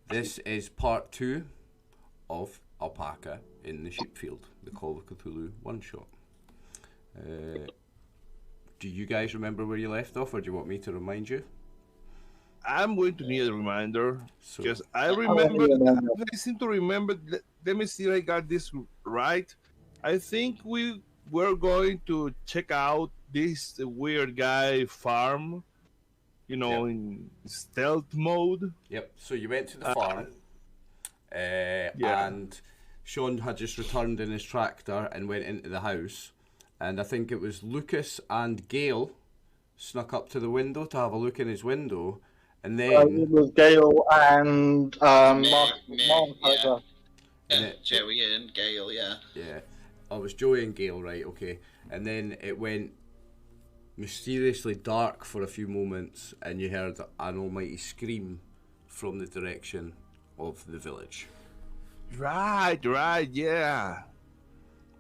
This is part 2 of Alpaca in the Sheepfield, the Call of Cthulhu one-shot. Do you guys remember where you left off, or do you want me to remind you? I'm going to need a reminder, because I seem to remember. Let me see if I got this right. I think we were going to check out this weird guy farm, in stealth mode. Yep, so you went to the farm, and Sean had just returned in his tractor and went into the house, and I think it was Lucas and Gail snuck up to the window to have a look in his window, and then... it was Gail and Mark. Joey and Gail, yeah. Yeah, it was Joey and Gail, right, okay. And then it went mysteriously dark for a few moments, and you heard an almighty scream from the direction of the village. Right, yeah.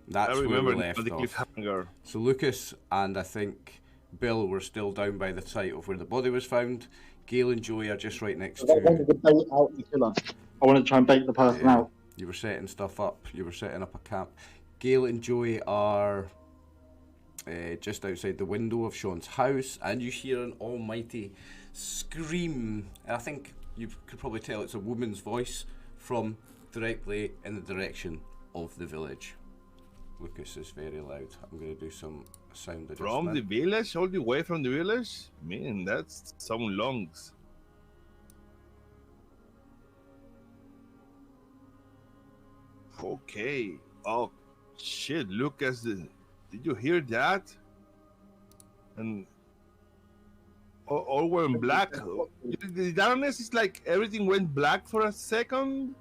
That's where we left the off. cliffhanger. So Lucas and I think Bill were still down by the site of where the body was found. Gail and Joey are just right next to... I wanted to bait out the killer. I wanted to try and bait the person out. You were setting stuff up. You were setting up a camp. Gail and Joey are just outside the window of Sean's house, and you hear an almighty scream. I think you could probably tell it's a woman's voice from directly in the direction of the village. Lucas is very loud. I'm going to do some sound adjustment. From the village? All the way from the village? Man, that's some lungs. Okay. Oh, shit. Lucas, did you hear that? And all went black. The darkness is like everything went black for a second?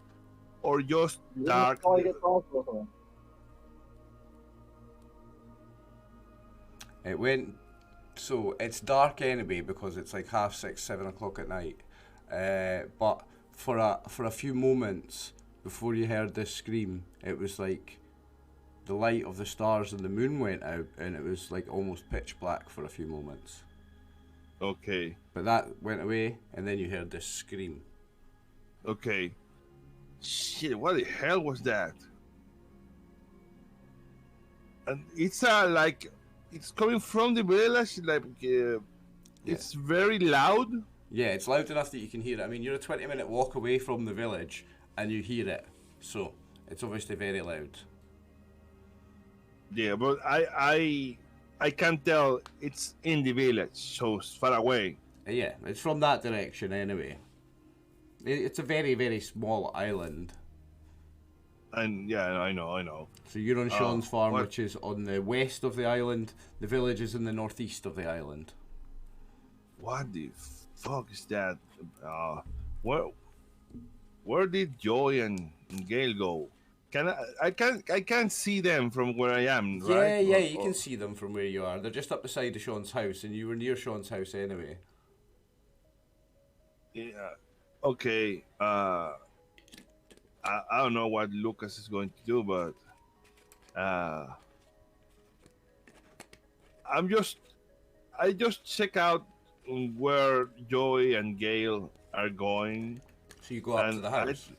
Or just dark? It went, so it's dark anyway because it's like 6:30, 7 o'clock at night. But for a few moments before you heard this scream, it was like the light of the stars and the moon went out, and it was like almost pitch black for a few moments. Okay. But that went away, and then you heard this scream. Okay. Shit, what the hell was that? And it's like... It's coming from the village, like it's very loud. Yeah, it's loud enough that you can hear it. I mean, you're a 20-minute walk away from the village, and you hear it, so it's obviously very loud. Yeah, but I can't tell it's in the village, so it's far away. Yeah, it's from that direction anyway. It's a very, very small island. And yeah, I know. So you're on Sean's farm, which is on the west of the island. The village is in the northeast of the island. What the fuck is that? Where did Joey and Gail go? I can't see them from where I am, right? Yeah, you can see them from where you are. They're just up the side of Sean's house, and you were near Sean's house anyway. Yeah. Okay. I don't know what Lucas is going to do, but I just check out where Joey and Gail are going. So you go up to the house.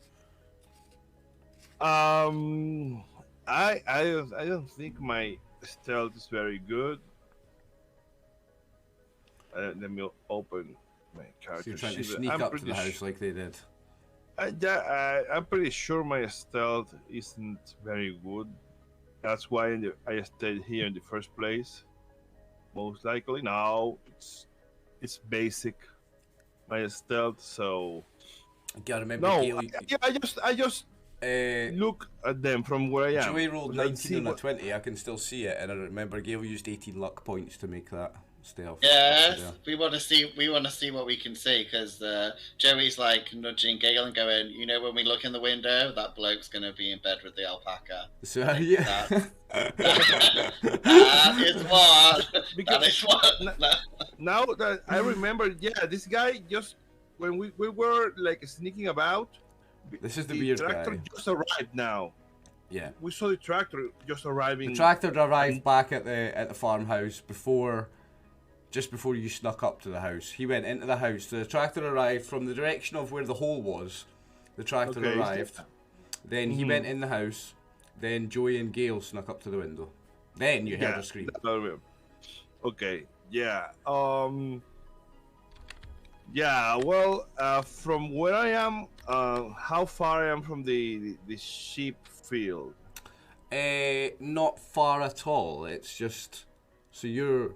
I don't think my stealth is very good. Let me open my character. So you're trying to sneak up to the house like they did. I'm pretty sure my stealth isn't very good. That's why I stayed here in the first place. Most likely. Now it's basic. My stealth, so. You gotta remember. No, Gail, I just look at them from where I am. Joey rolled 19 on a 20. I can still see it, and I remember Gail used 18 luck points to make that stealth. Yes, we want to see what we can see, because Joey's like nudging Gail and going, when we look in the window, that bloke's gonna be in bed with the alpaca. So yeah, that is what. Now that I remember, this guy just when we were like sneaking about. This is the weird guy. The tractor just arrived now. Yeah, we saw the tractor just arriving. The tractor arrived back at the farmhouse just before you snuck up to the house. He went into the house. The tractor arrived from the direction of where the hole was, The tractor arrived. Then he went in the house. Then Joey and Gail snuck up to the window. Then you heard a scream. Okay. Yeah. Yeah. Well, from where I am, how far I am from the sheep field? Not far at all. It's just so you're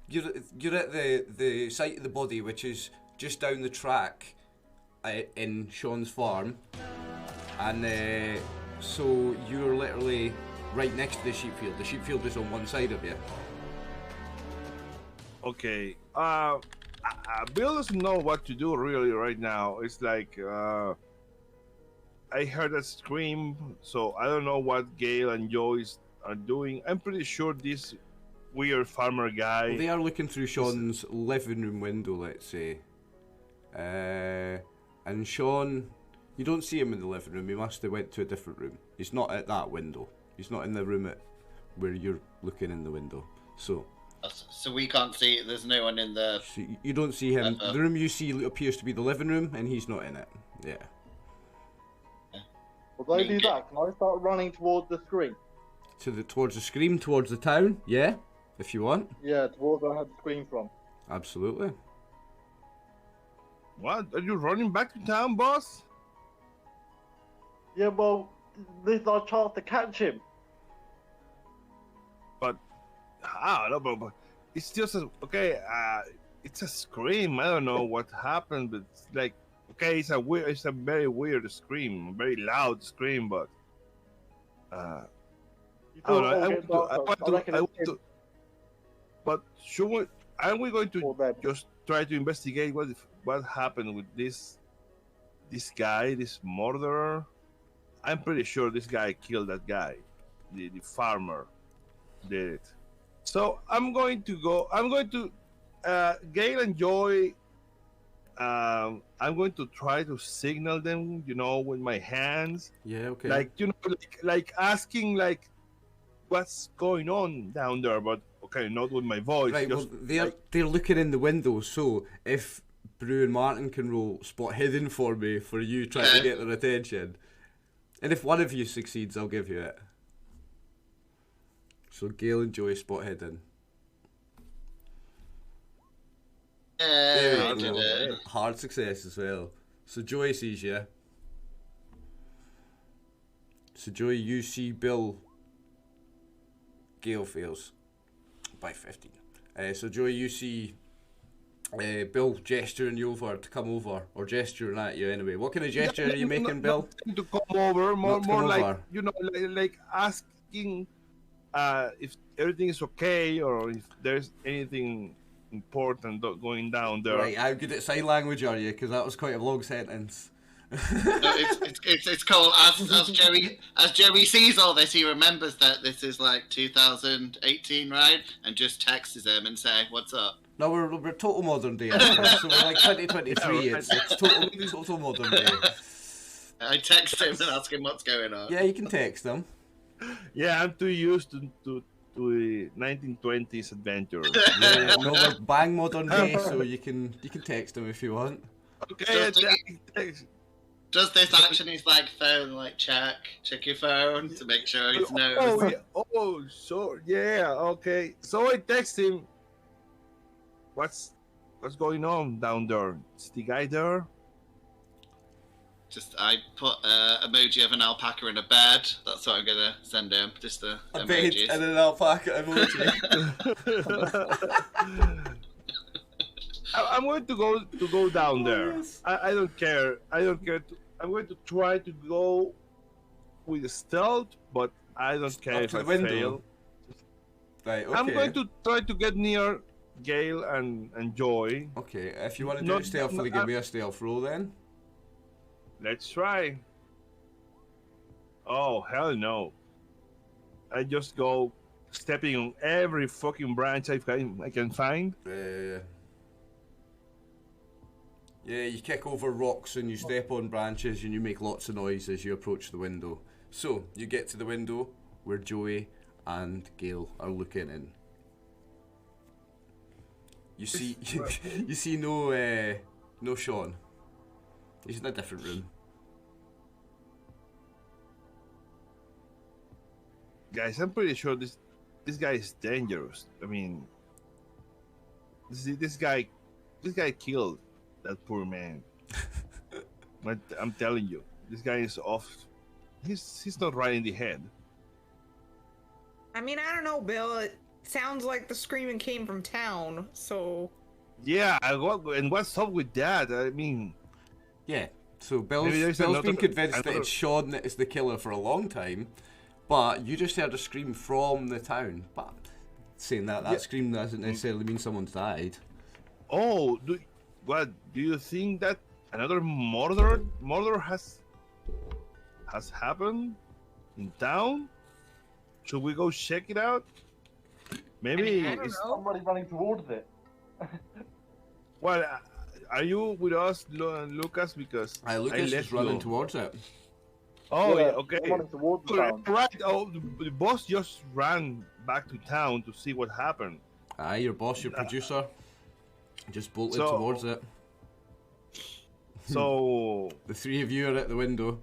at the site of the body, which is just down the track in Sean's farm, and so you're literally right next to the sheep field. The sheep field is on one side of you. Okay. Bill doesn't know what to do really right now. It's like I heard a scream, so I don't know what Gail and Joyce are doing. I'm pretty sure this weird farmer guy. Well, they are looking through Sean's living room window, let's say. And Sean, you don't see him in the living room. He must have went to a different room. He's not at that window. He's not in the room where you're looking in the window. So we can't see. There's no one in the. So you don't see him. The room you see appears to be the living room, and he's not in it. Yeah. Will I do that? Can I start running towards the screen? Towards the scream, towards the town? Yeah, if you want. Yeah, towards where I had the scream from. Absolutely. What? Are you running back to town, boss? Yeah, well, this is our chance to catch him. But I don't know, but it's just okay. It's a scream. I don't know what happened, but it's like okay, it's a very weird scream, very loud scream, but I don't know. I want to. But are we going to just try to investigate what happened with this guy, this murderer? I'm pretty sure this guy killed that guy, the farmer did it. So I'm going to Gail and Joy. I'm going to try to signal them, with my hands. Yeah, okay. Like, like asking, like, what's going on down there, but okay, not with my voice. Right, just, well, they're looking in the window, so if Brew and Martin can roll spot hidden for me for you trying to get their attention, and if one of you succeeds, I'll give you it. So Gail and Joy spot hidden. There we go. Hard success as well. So Joy sees you. So Joy, you see Bill. Gail fails by 15. So Joy, you see Bill gesturing you over to come over, or gesturing at you anyway. What kind of gesture are you making, Bill? To come over, more like over. like asking if everything is okay or if there's anything important going down there. Right, how good at sign language are you? Because that was quite a long sentence. No, it's cool. As Joey sees all this, he remembers that this is like 2018, right? And just texts him and say, "What's up?" No, we're total modern day. So we're like 2023. Yeah, right. It's total modern day. I text him and ask him what's going on. Yeah, you can text them. Yeah, I'm too used to the 1920s adventure. Yeah, no, we're bang modern day, so you can text them if you want. Okay, Does this action is like phone, like check your phone to make sure it's knows? Sure, yeah, okay. So I text him. What's going on down there? Is the guy there? Just I put emoji of an alpaca in a bed. That's what I'm gonna send him. Just the emojis. And an alpaca emoji. I'm going to go down there. Yes. I don't care. I'm going to try to go with stealth, but I don't care if I fail. Right, okay. I'm going to try to get near Gail and Joy. Okay, if you want to do it stealthily, give me a stealth roll then. Let's try. Oh, hell no. I just go stepping on every fucking branch I can find. Yeah, you kick over rocks and you step on branches and you make lots of noise as you approach the window. So, you get to the window where Joey and Gail are looking in. You see, you see no Sean. He's in a different room. guys, I'm pretty sure this guy is dangerous. I mean, this guy killed that poor man. But I'm telling you, this guy is off. He's not right in the head. I mean, I don't know, Bill. It sounds like the screaming came from town, so... Yeah, and what's up with that? I mean... Yeah, so Bill's been convinced that it's Sean that is the killer for a long time, but you just heard a scream from the town. But saying that scream doesn't necessarily mean someone's died. Oh, do you think that another murder has happened in town? Should we go check it out? Maybe I don't know. Somebody running towards it. Well, are you with us, Lucas? Because Lucas is running towards it. Oh, Yeah, okay. I'm running towards town. Right. Oh, the boss just ran back to town to see what happened. Aye, your boss, your producer, just bolted towards it. So the three of you are at the window.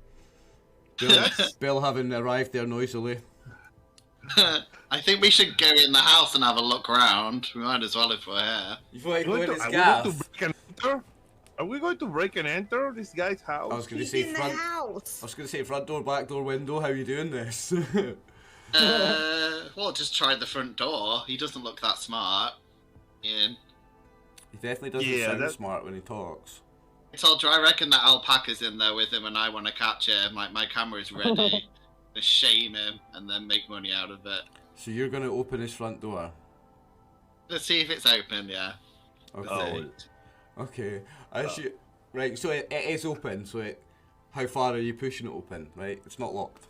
Bill having arrived there noisily. I think we should go in the house and have a look around. We might as well if we're here. You've already are we going to break and enter this guy's house? I was going to say in the house. I was going to say front door, back door, window. How are you doing this? Well, just try the front door. He doesn't look that smart. Ian. He definitely doesn't sound smart when he talks. I told you, I reckon that Alpaca's in there with him and I want to catch him. My camera's ready. To shame him and then make money out of it. So you're going to open his front door? Let's see if it's open, yeah. Okay. Okay. Right, so it is open, so how far are you pushing it open, right? It's not locked.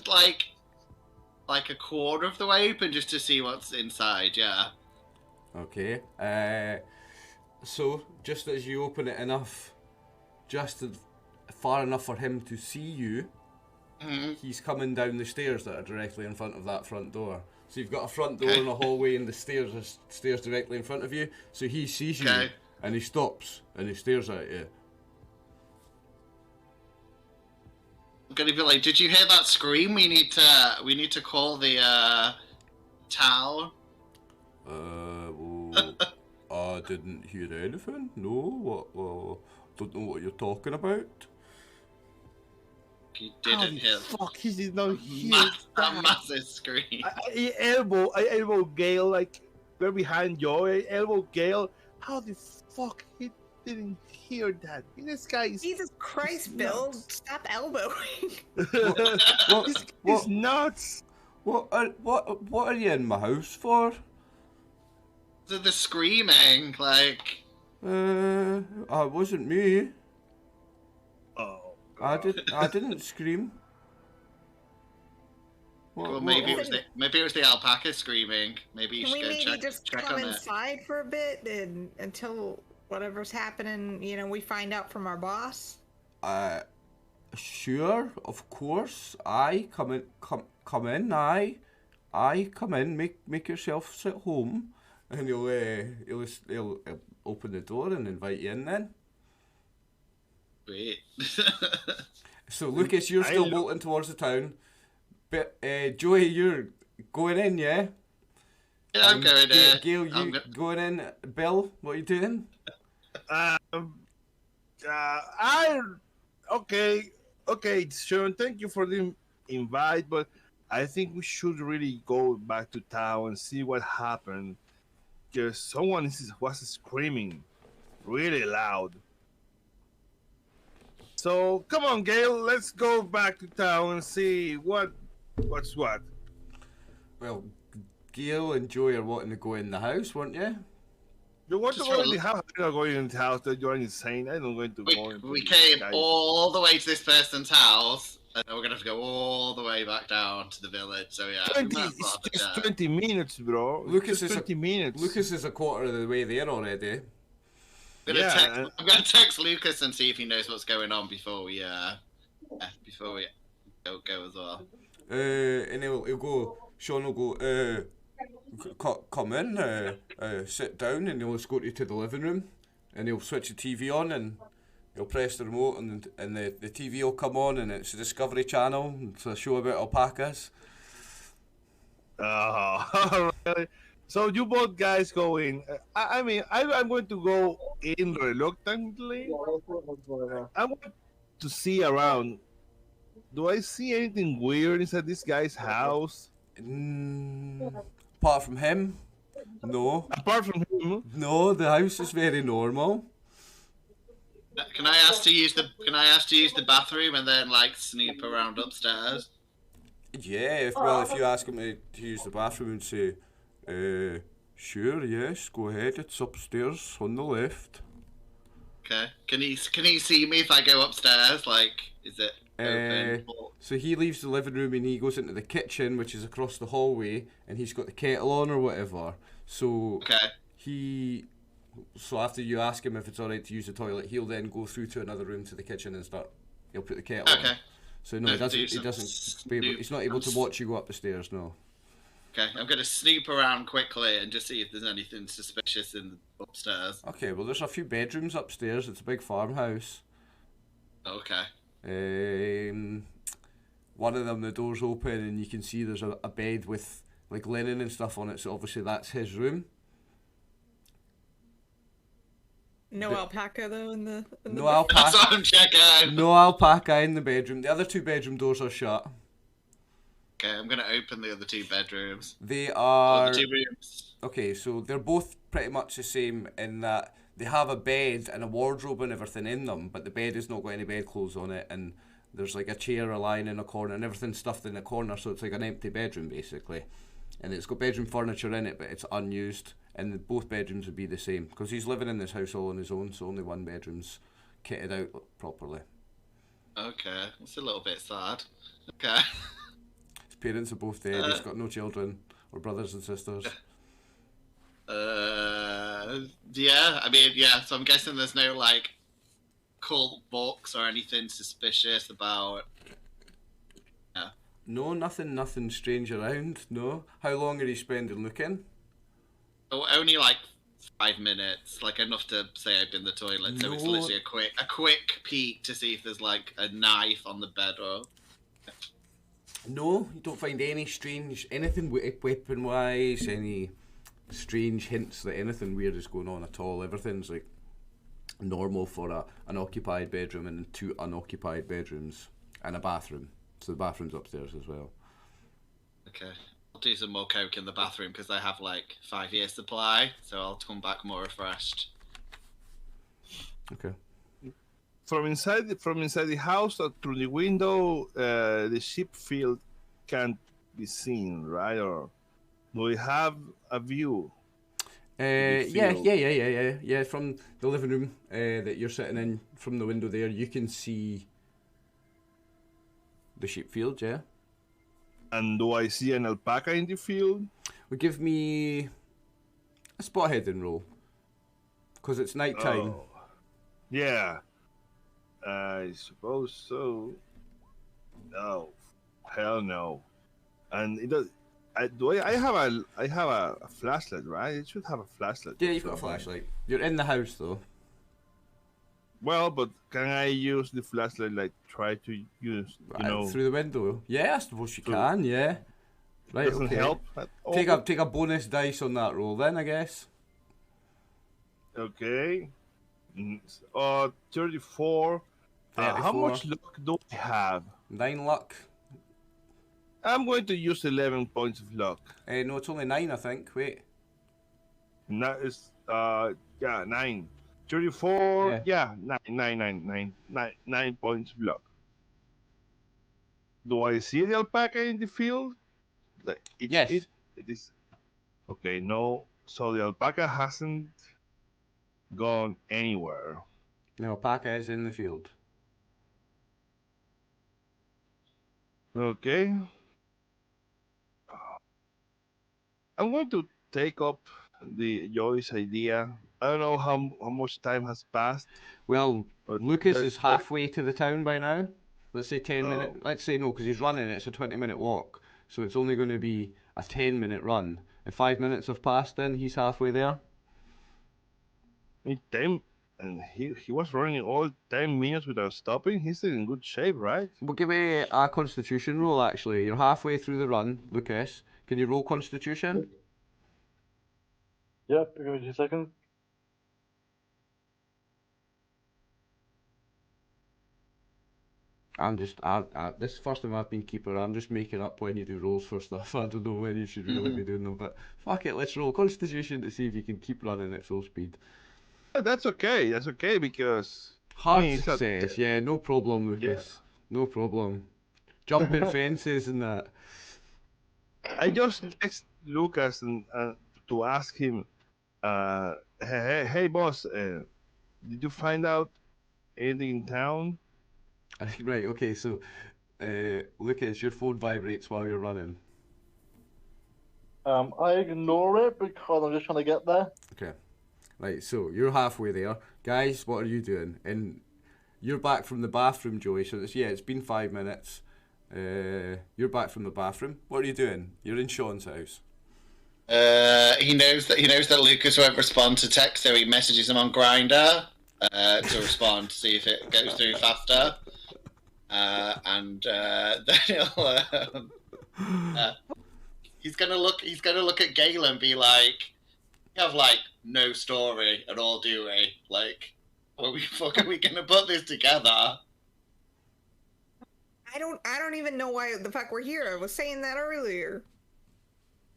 Like a quarter of the way open just to see what's inside, yeah. Okay. So, just as you open it enough, far enough for him to see you, he's coming down the stairs that are directly in front of that front door. So you've got a front door and a hallway and the stairs directly in front of you. So he sees you and he stops and he stares at you. I'm gonna be like, did you hear that scream? We need to call the town. Well, I didn't hear anything. No, don't know what you're talking about. You didn't hear. Fuck, he did not hear that massive scream. I elbow Gale like we're behind Joe. I elbow Gale. How the fuck he didn't hear that? This guy is Jesus Christ, Bill! Stop elbowing. He's nuts. What are you in my house for? The screaming, like. It wasn't me. Oh. I didn't scream. Well, maybe it was the alpaca screaming. Maybe you should go check come on inside for a bit and until whatever's happening, we find out from our boss. Sure, of course. Come in. Come in. Make yourself sit home, and he'll open the door and invite you in then. Great. So Lucas, you're still bolting towards the town, but Joey, you're going in, yeah? Yeah, I'm going in. Gail, going in. Bill, what are you doing? Okay, Sean, thank you for the invite, but I think we should really go back to town and see what happened. Because someone was screaming really loud. So come on, Gail, let's go back to town and see what's what. Well, Gail and Joey are wanting to go in the house, weren't you? You want to go in the house? I'm not going in the house. You're insane. I'm not going to go in. We came all the way to this person's house, and we're gonna have to go all the way back down to the village. So yeah, 20 minutes, bro. Lucas is 20 minutes. Lucas is a quarter of the way there already. I'm gonna text Lucas and see if he knows what's going on before we go as well. And he'll go. Sean will go. Come in. Sit down, and he'll escort you to the living room, and he'll switch the TV on, and You'll press the remote and the TV will come on and it's a Discovery Channel. It's a show about alpacas. Oh, really? So you both guys go in. I mean, I'm going to go in reluctantly. I want to see around. Do I see anything weird inside this guy's house? Apart from him, no. Apart from him? No, the house is very normal. Can I ask to use the bathroom and then like snoop around upstairs? Yeah, if you ask him to use the bathroom and say, sure, yes, go ahead, it's upstairs on the left. Okay. Can he see me if I go upstairs? Like, is it open? So he leaves the living room and he goes into the kitchen, which is across the hallway, and he's got the kettle on or whatever. So So after you ask him if it's alright to use the toilet, he'll then go through to another room to the kitchen and he'll put the kettle on. So no, he's not able to watch you go up the stairs, no. Okay, I'm going to snoop around quickly and just see if there's anything suspicious in the upstairs. Okay, well there's a few bedrooms upstairs, it's a big farmhouse. Okay. One of them, the door's open and you can see there's a bed with like linen and stuff on it, so obviously that's his room. No alpaca though in the no alpaca. That's what I'm checking. No alpaca in the bedroom. The other two bedroom doors are shut. Okay, I'm gonna open the other two bedrooms. They are. The two rooms. Okay, so they're both pretty much the same in that they have a bed and a wardrobe and everything in them, but the bed has not got any bedclothes on it, and there's like a chair lying in a corner and everything's stuffed in the corner, so it's like an empty bedroom basically. And it's got bedroom furniture in it, but it's unused. And both bedrooms would be the same because he's living in this house all on his own, so only one bedroom's kitted out properly. Okay, it's a little bit sad. Okay. His parents are both dead. He's got no children or brothers and sisters. Yeah. I mean, yeah. So I'm guessing there's no like cult books or anything suspicious about. Yeah. No, nothing strange around. No. How long are you spending looking? Oh, only like 5 minutes, like enough to say I've been to the toilet. So it's literally a quick peek to see if there's like a knife on the bed or. No, you don't find anything weapon-wise, any strange hints that anything weird is going on at all. Everything's like normal for an occupied bedroom and two unoccupied bedrooms and a bathroom. So the bathroom's upstairs as well. Okay. I'll do some more coke in the bathroom because I have like 5 years supply, so I'll come back more refreshed. Okay. From inside the house or through the window, the sheep field can't be right? Or do we have a view? Yeah. From the living room that you're sitting in, from the window there, you can see the sheep field. Yeah. And do I see an alpaca in the field? Well, give me a spot hidden roll. Because it's night time. Oh. Yeah. I suppose so. No. Hell no. And it does. I have a flashlight, right? It should have a flashlight. Yeah, you've got a flashlight. You're in the house though. Well, but can I use the flashlight, like try to use, through the window? Yeah, I suppose you can. Yeah. Right. Doesn't okay. help at all. Take a bonus dice on that roll, then I guess. Okay. 34. How much luck do I have? 9 luck. I'm going to use 11 points of luck. No, it's only 9, I think. Wait. That is 9. 34, yeah, 9 points of luck. Do I see the alpaca in the field? Yes. It is. Okay, no. So the alpaca hasn't gone anywhere. The alpaca is in the field. Okay. I'm going to take up the Joyce idea. I don't know how much time has passed. Well, Lucas is halfway to the town by now. Let's say 10 minutes. Let's say no, because he's running. It's a 20-minute walk, so it's only going to be a 10-minute run. If 5 minutes have passed, then he's halfway there. In 10? and he was running all 10 minutes without stopping. He's in good shape, right? Well, give me a constitution roll, actually. You're halfway through the run, Lucas. Can you roll constitution? Yep, give me 2 seconds. This is the first time I've been keeper. I'm just making up when you do rolls for stuff. I don't know when you should really be doing them, but fuck it, let's roll constitution to see if you can keep running at full speed. That's okay. That's okay because Hard success, yeah, no problem, Lucas. Yeah. No problem. Jumping fences and that. I just text Lucas and to ask him, hey boss, did you find out anything in town? Right, okay, so Lucas, your phone vibrates while you're running. I ignore it because I'm just trying to get there. Okay. Right, so you're halfway there. Guys, what are you doing? And you're back from the bathroom, Joey, so it's been 5 minutes. You're back from the bathroom. What are you doing? You're in Sean's house. He knows that Lucas won't respond to text, so he messages him on Grindr to respond to see if it goes through faster. And then he's gonna look at Galen and be like, "We have like no story at all, do we? Like, are we gonna put this together?" I don't even know why the fuck we're here. I was saying that earlier.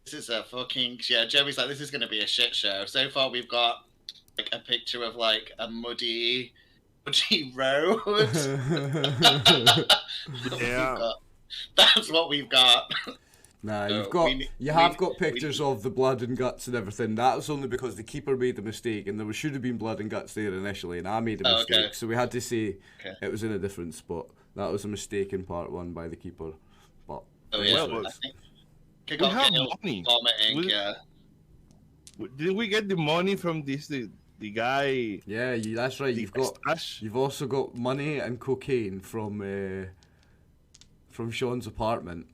This is a fucking Joey's like, this is gonna be a shit show. So far we've got like a picture of like a muddy road. Yeah. That's what we've got. Nah, So you have got pictures of the blood and guts and everything. That was only because the keeper made a mistake, and there should have been blood and guts there initially, and I made a mistake, okay. so we had to say it was in a different spot. That was a mistake in part 1 by the keeper. But well, I think we have money. Vomiting, yeah. Did we get the money from the guy? Yeah, that's right. You've also got money and cocaine from Sean's apartment.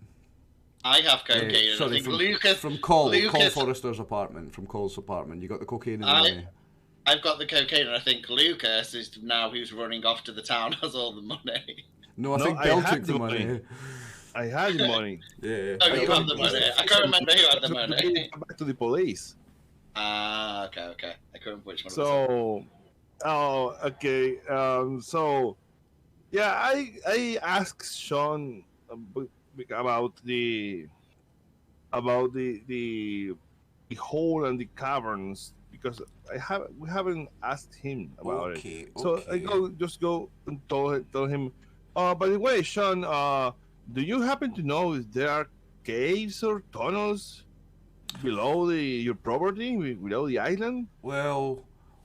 I have cocaine. Sorry, I think Lucas from Call Forrester's apartment. From Cole's apartment, you got the cocaine and the money. I've got the cocaine, and I think Lucas is now who's running off to the town has all the money. No, I think Bill took the money. I had the money. Yeah. Oh, you have the money. I can't remember who had the money. Back to the police. Okay. I couldn't which one. So, okay. So, yeah, I asked Sean about the hole and the caverns because we haven't asked him about it. So I go and tell him. By the way, Sean, do you happen to know if there are caves or tunnels below your property, below the island? Well,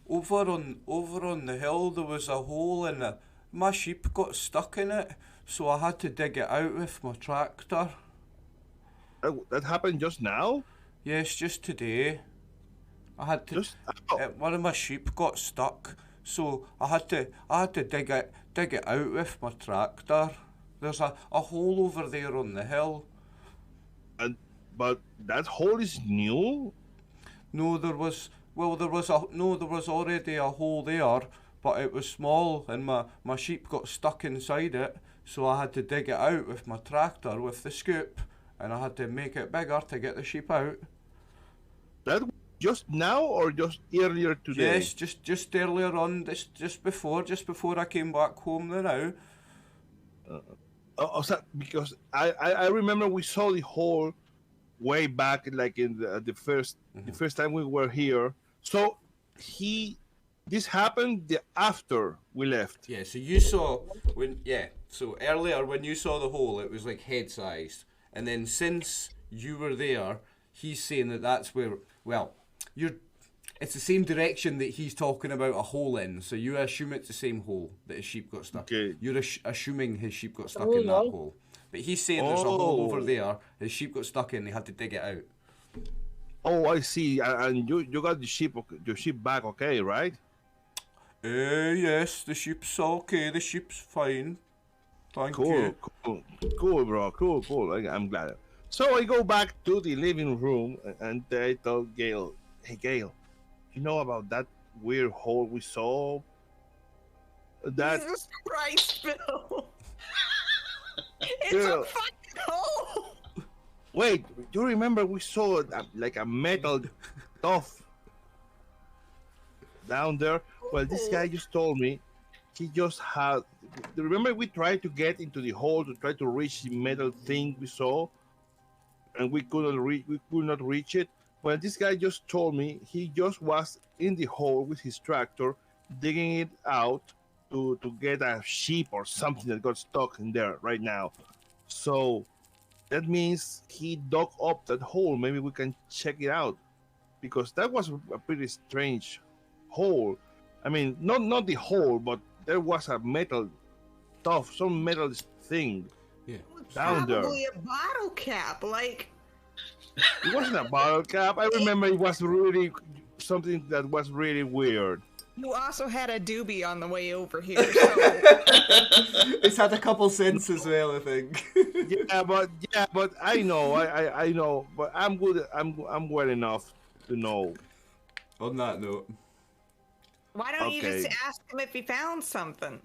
over on the hill there was a hole and my sheep got stuck in it, so I had to dig it out with my tractor. That happened just now? Yes, just today. I had to. One of my sheep got stuck, so I had to dig it out with my tractor. There's a hole over there on the hill. But that hole is new? No, there was already a hole there, but it was small and my sheep got stuck inside it, so I had to dig it out with my tractor with the scoop, and I had to make it bigger to get the sheep out. That just now or just earlier today? Yes, just earlier on, just before I came back home now. Because I remember we saw the hole way back, like in the first time we were here. So this happened after we left. Yeah. So you saw So earlier when you saw the hole, it was like head sized, and then since you were there, he's saying that's where. Well, it's the same direction that he's talking about a hole in, so you assume it's the same hole that his sheep got stuck. Okay. You're assuming his sheep got stuck in that hole. But he's saying there's a hole over there, his sheep got stuck in, they had to dig it out. Oh, I see. And you got your sheep back okay, right? Yes, the sheep's okay, the sheep's fine. Thank you. Cool, bro. Cool. I'm glad. So I go back to the living room and I tell Gail, hey, Gail, you know about that weird hole we saw That Jesus Christ, Bill! It's Bill. a fucking hole! Wait, you remember we saw like a metal stuff down there? Well, this guy just told me he just had. Remember, we tried to get into the hole to try to reach the metal thing we saw, and we couldn't reach. We could not reach it. Well, this guy just told me he just was in the hole with his tractor, digging it out to get a sheep or something that got stuck in there right now. So that means he dug up that hole. Maybe we can check it out, because that was a pretty strange hole. I mean, not the hole, but there was a metal stuff, some metal thing down there. Probably a bottle cap, like. It wasn't a bottle cap. I remember it was really something that was really weird. You also had a doobie on the way over here, so. It's had a couple cents as well, I think. yeah, but I know, I know, but I'm good. I'm well enough to know. On that note. Why don't you Okay. just ask him if he found something?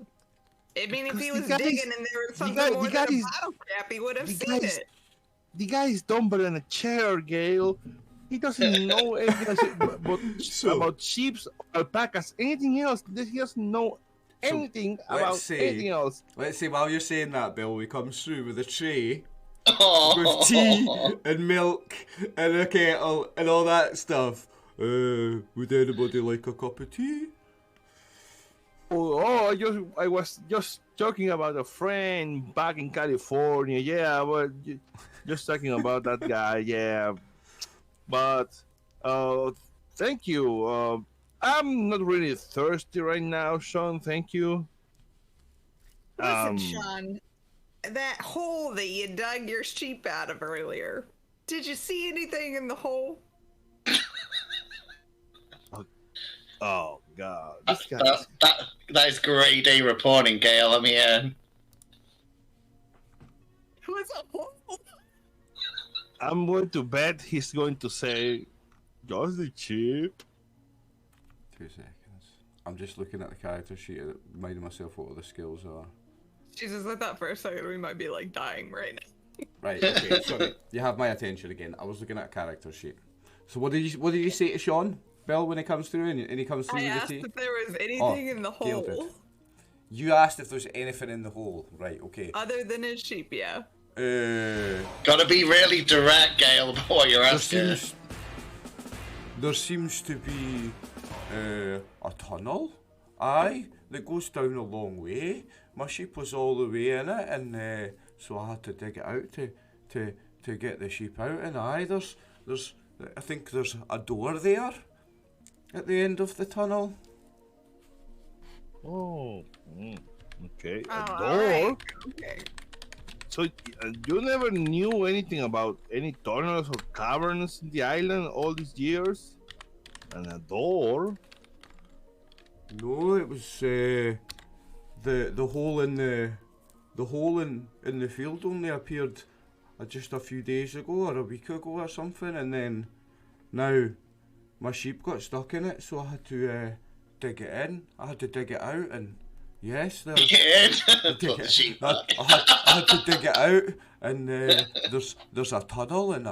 I mean, if he Because was the guy is- digging and there was the something guy- more the guy than a is- bottle cap, he would have the seen guy is- it. The guy is dumber than a chair, Gail. He doesn't know anything about sheep, alpacas, anything else. He doesn't know anything about anything else. Let's say while you're saying that, Bill, he comes through with a tray Oh. with tea and milk and a kettle and all that stuff. Would anybody like a cup of tea? I was just talking about a friend back in California. Yeah, but just talking about that guy. Yeah, but thank you. I'm not really thirsty right now, Sean. Thank you. Listen, Sean, that hole that you dug your sheep out of earlier, did you see anything in the hole? Oh God, That is grade A reporting, Gail. I'm here. It was a hole. I'm going to bet he's going to say, "Just the chip." 2 seconds. I'm just looking at the character sheet and reminding myself what all the skills are. Jesus, I thought for a second we might be like dying right now. Right, okay, sorry. You have my attention again. I was looking at a character sheet. So what did you say to Sean, Bill, when he comes through and he comes through I with asked the tea? if there was anything in the Gail hole. did. You asked if there's anything in the hole. Right, okay. Other than his sheep, yeah. Gotta be really direct, Gail, about what you're asking. There seems to be a tunnel, that goes down a long way. My sheep was all the way in it, and so I had to dig it out to get the sheep out. And there's I think there's a door there at the end of the tunnel. Oh, okay. Oh, A door. alright. Okay. So you never knew anything about any tunnels or caverns in the island all these years? And a door? No, it was the hole in the field only appeared just a few days ago or a week ago or something, and then now my sheep got stuck in it, so I had to dig it in. I had to dig it out, and yes, I had to dig it out, and there's a tunnel and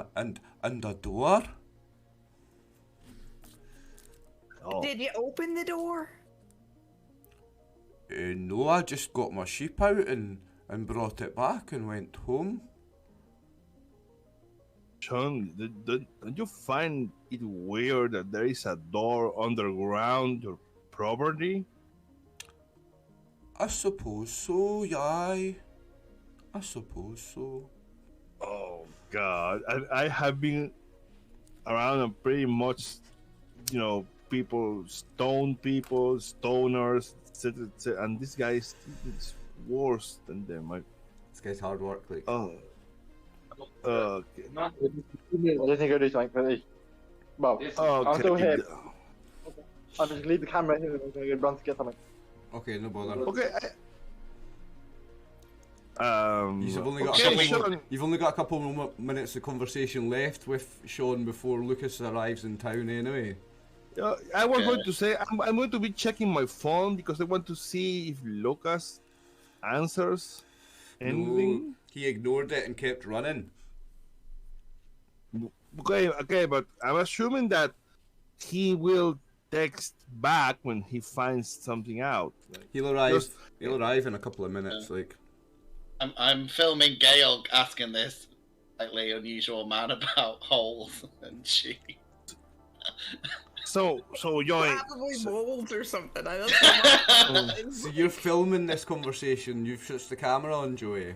a door. Oh. Did you open the door? No, I just got my sheep out and brought it back and went home. Sean, don't you find it weird that there is a door underground your property? I suppose so, yeah. I suppose so. Oh God, I have been around and pretty much, people, stoners, etc., and this guy is worse than them. This guy's hard work, like. Oh. Okay. I don't think I'll do something for this. Well, I'm still here. I'll just leave the camera here and I'm going to run to get something. Okay, no bother. Okay. You've only got a couple more minutes of conversation left with Sean before Lucas arrives in town anyway. I was going to say I'm going to be checking my phone because I want to see if Lucas answers anything. No, he ignored it and kept running. Okay, but I'm assuming that he will text back when he finds something out. He'll arrive. He'll arrive in a couple of minutes. Like, I'm filming Gail asking this slightly unusual man about holes and cheese. So Joey, probably mold or something. I don't know. so you're filming this conversation. You've switched the camera on, Joey.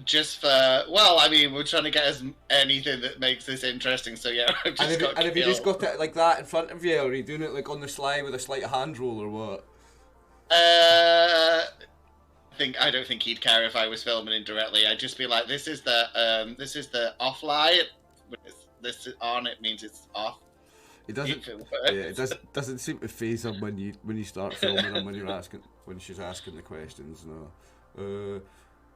Just for we're trying to get anything that makes this interesting. So yeah, I've just got. And have you just got it like that in front of you, or are you doing it like on the sly with a slight hand roll, or what? I don't think he'd care if I was filming indirectly. I'd just be like, "This is the off light. This is on. It means it's off." It doesn't. It doesn't seem to phase him when you start filming him when she's asking the questions. No.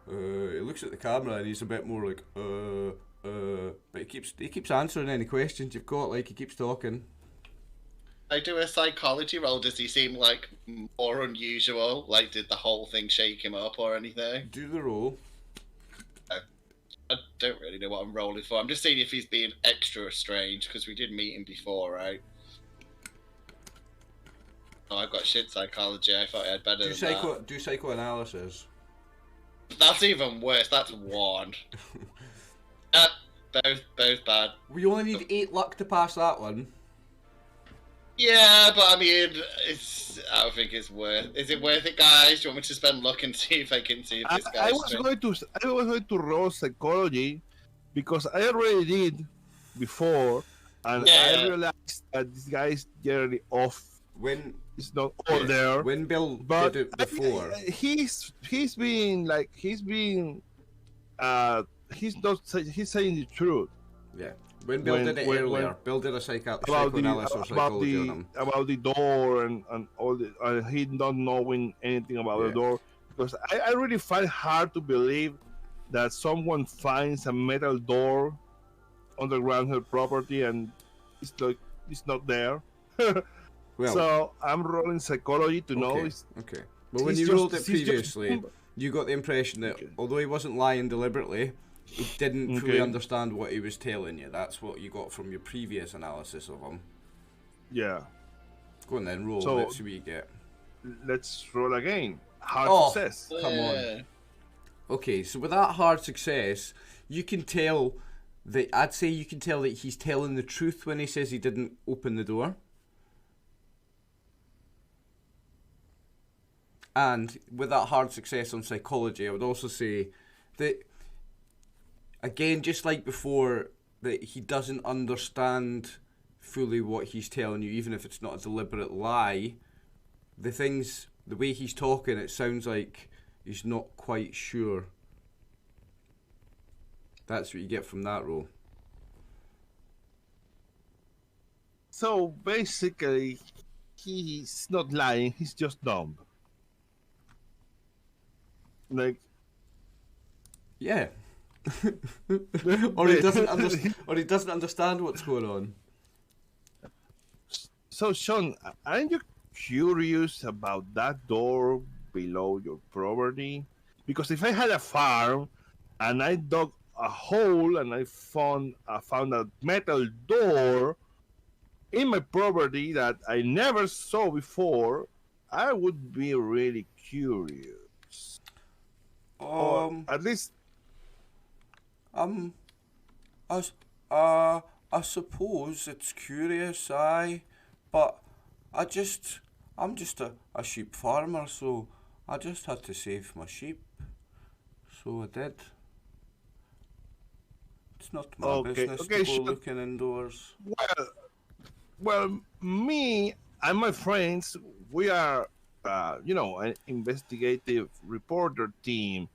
He looks at the camera and he's a bit more like but he keeps answering any questions you've got. Like, he keeps talking. I do a psychology roll. Does he seem like more unusual? Like, did the whole thing shake him up or anything? Do the roll. I don't really know what I'm rolling for. I'm just seeing if he's being extra strange, because we did meet him before, right? Oh, I've got shit psychology. I thought I had better than that. Do psychoanalysis. That's even worse. That's 1. Both bad. We only need 8 luck to pass that one. Yeah, but I mean, I don't think it's worth. Is it worth it, guys? Do you want me to spend luck and see if I can see if this guy's I was going to roll psychology because I already did before, and I realized that this guy is generally off. When it's not all there. When Bill did it before, he's saying the truth. Yeah. When Bill did it earlier, Bill did a psychoanalysis or psychology on him. About the door and all the, he not knowing anything about the door. Because I really find it hard to believe that someone finds a metal door underground her property and it's not there. Well, so I'm rolling psychology to know. Okay. Well, when you rolled it previously, you got the impression that although he wasn't lying deliberately, he didn't fully understand what he was telling you. That's what you got from your previous analysis of him. Yeah. Go on then, roll. So, let's see what you get. Let's roll again. Hard success. Come on. Okay, so with that hard success, you can tell that he's telling the truth when he says he didn't open the door. And with that hard success on psychology, I would also say that, again, just like before, that he doesn't understand fully what he's telling you, even if it's not a deliberate lie. The way he's talking, it sounds like he's not quite sure. That's what you get from that roll. So basically, he's not lying, he's just dumb. Like, yeah. or he doesn't understand what's going on. So Sean, aren't you curious about that door below your property? Because if I had a farm and I dug a hole and I found a metal door in my property that I never saw before, I would be really curious. Or at least, I suppose it's curious, but I'm just a sheep farmer, so I just had to save my sheep, so I did. It's not my business to go looking indoors. Well, me and my friends, we are, an investigative reporter team.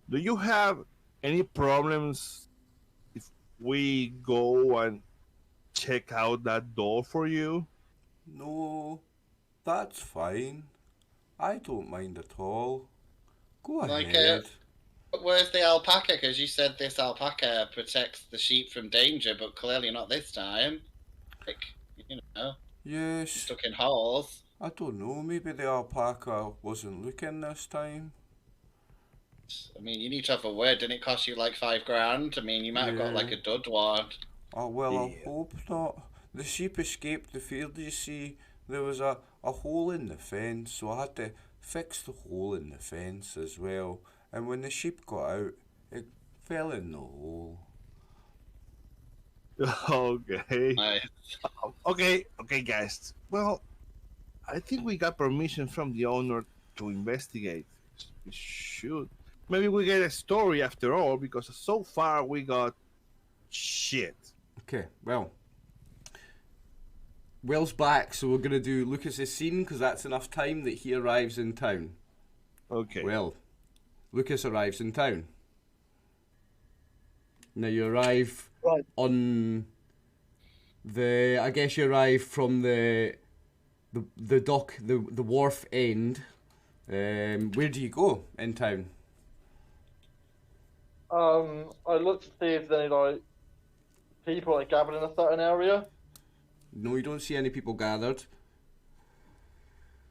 Do you have any problems if we go and check out that door for you? No, that's fine. I don't mind at all. Go ahead. Where's the alpaca? Because you said this alpaca protects the sheep from danger, but clearly not this time. Yes. Stuck in holes. I don't know, maybe the alpaca wasn't looking this time. I mean, you need to have a word. Didn't it cost you like £5,000? I mean, you might have got like a dud one. Oh, well, I hope not. The sheep escaped the field, you see. There was a hole in the fence, so I had to fix the hole in the fence as well. And when the sheep got out, it fell in the hole. Okay. Nice. Okay, guys. Well, I think we got permission from the owner to investigate. We should. Maybe we get a story after all, because so far we got shit. Okay, well. Will's back, so we're going to do Lucas's scene, because that's enough time that he arrives in town. Okay. Well, Lucas arrives in town. Now you arrive on the... I guess you arrive from the dock, the wharf end. Where do you go in town? I look to see if there's any like people like gathered in a certain area. No, you don't see any people gathered.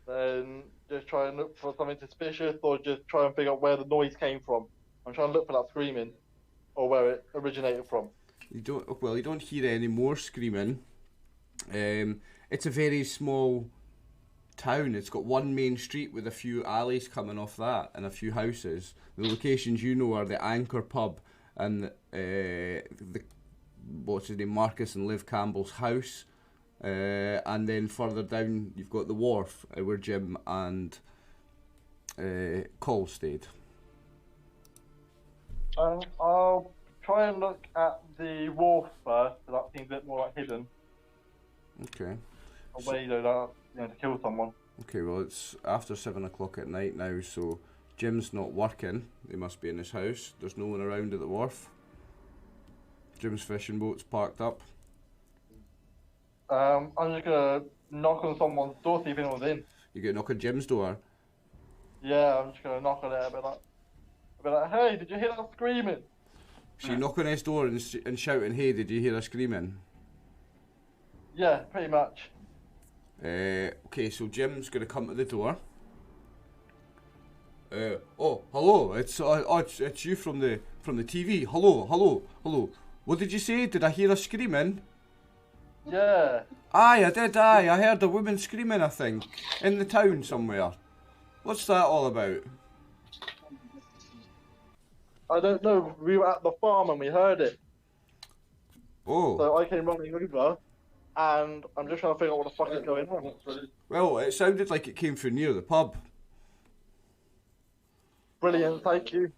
Then just try and look for something suspicious, or just try and figure out where the noise came from. I'm trying to look for that screaming, or where it originated from. You don't hear any more screaming. It's a very small town. It's got one main street with a few alleys coming off that and a few houses. The locations you know are the Anchor pub and the what's his name, Marcus and Liv Campbell's house, and then further down you've got the wharf where Jim and Cole stayed. I'll try and look at the wharf first, so that seems a bit more like hidden. Okay. A way to kill someone. Okay, well it's after 7 o'clock at night now, so Jim's not working. He must be in his house. There's no one around at the wharf. Jim's fishing boat's parked up. I'm just gonna knock on someone's door, see if anyone's in. You get a knock on Jim's door. Yeah, I'm just gonna knock on it a bit like, hey, did you hear that screaming? So you knock on his door and shouting, hey, did you hear her screaming? Yeah, pretty much. Okay, so Jim's gonna come to the door. Oh, hello, it's you from the TV. Hello. What did you say? Did I hear her screaming? Yeah. Aye, I did, I heard a woman screaming, I think, in the town somewhere. What's that all about? I don't know, we were at the farm and we heard it. Oh. So I came running over, and I'm just trying to figure out what the fuck is going on. Well, it sounded like it came from near the pub. Brilliant, thank you.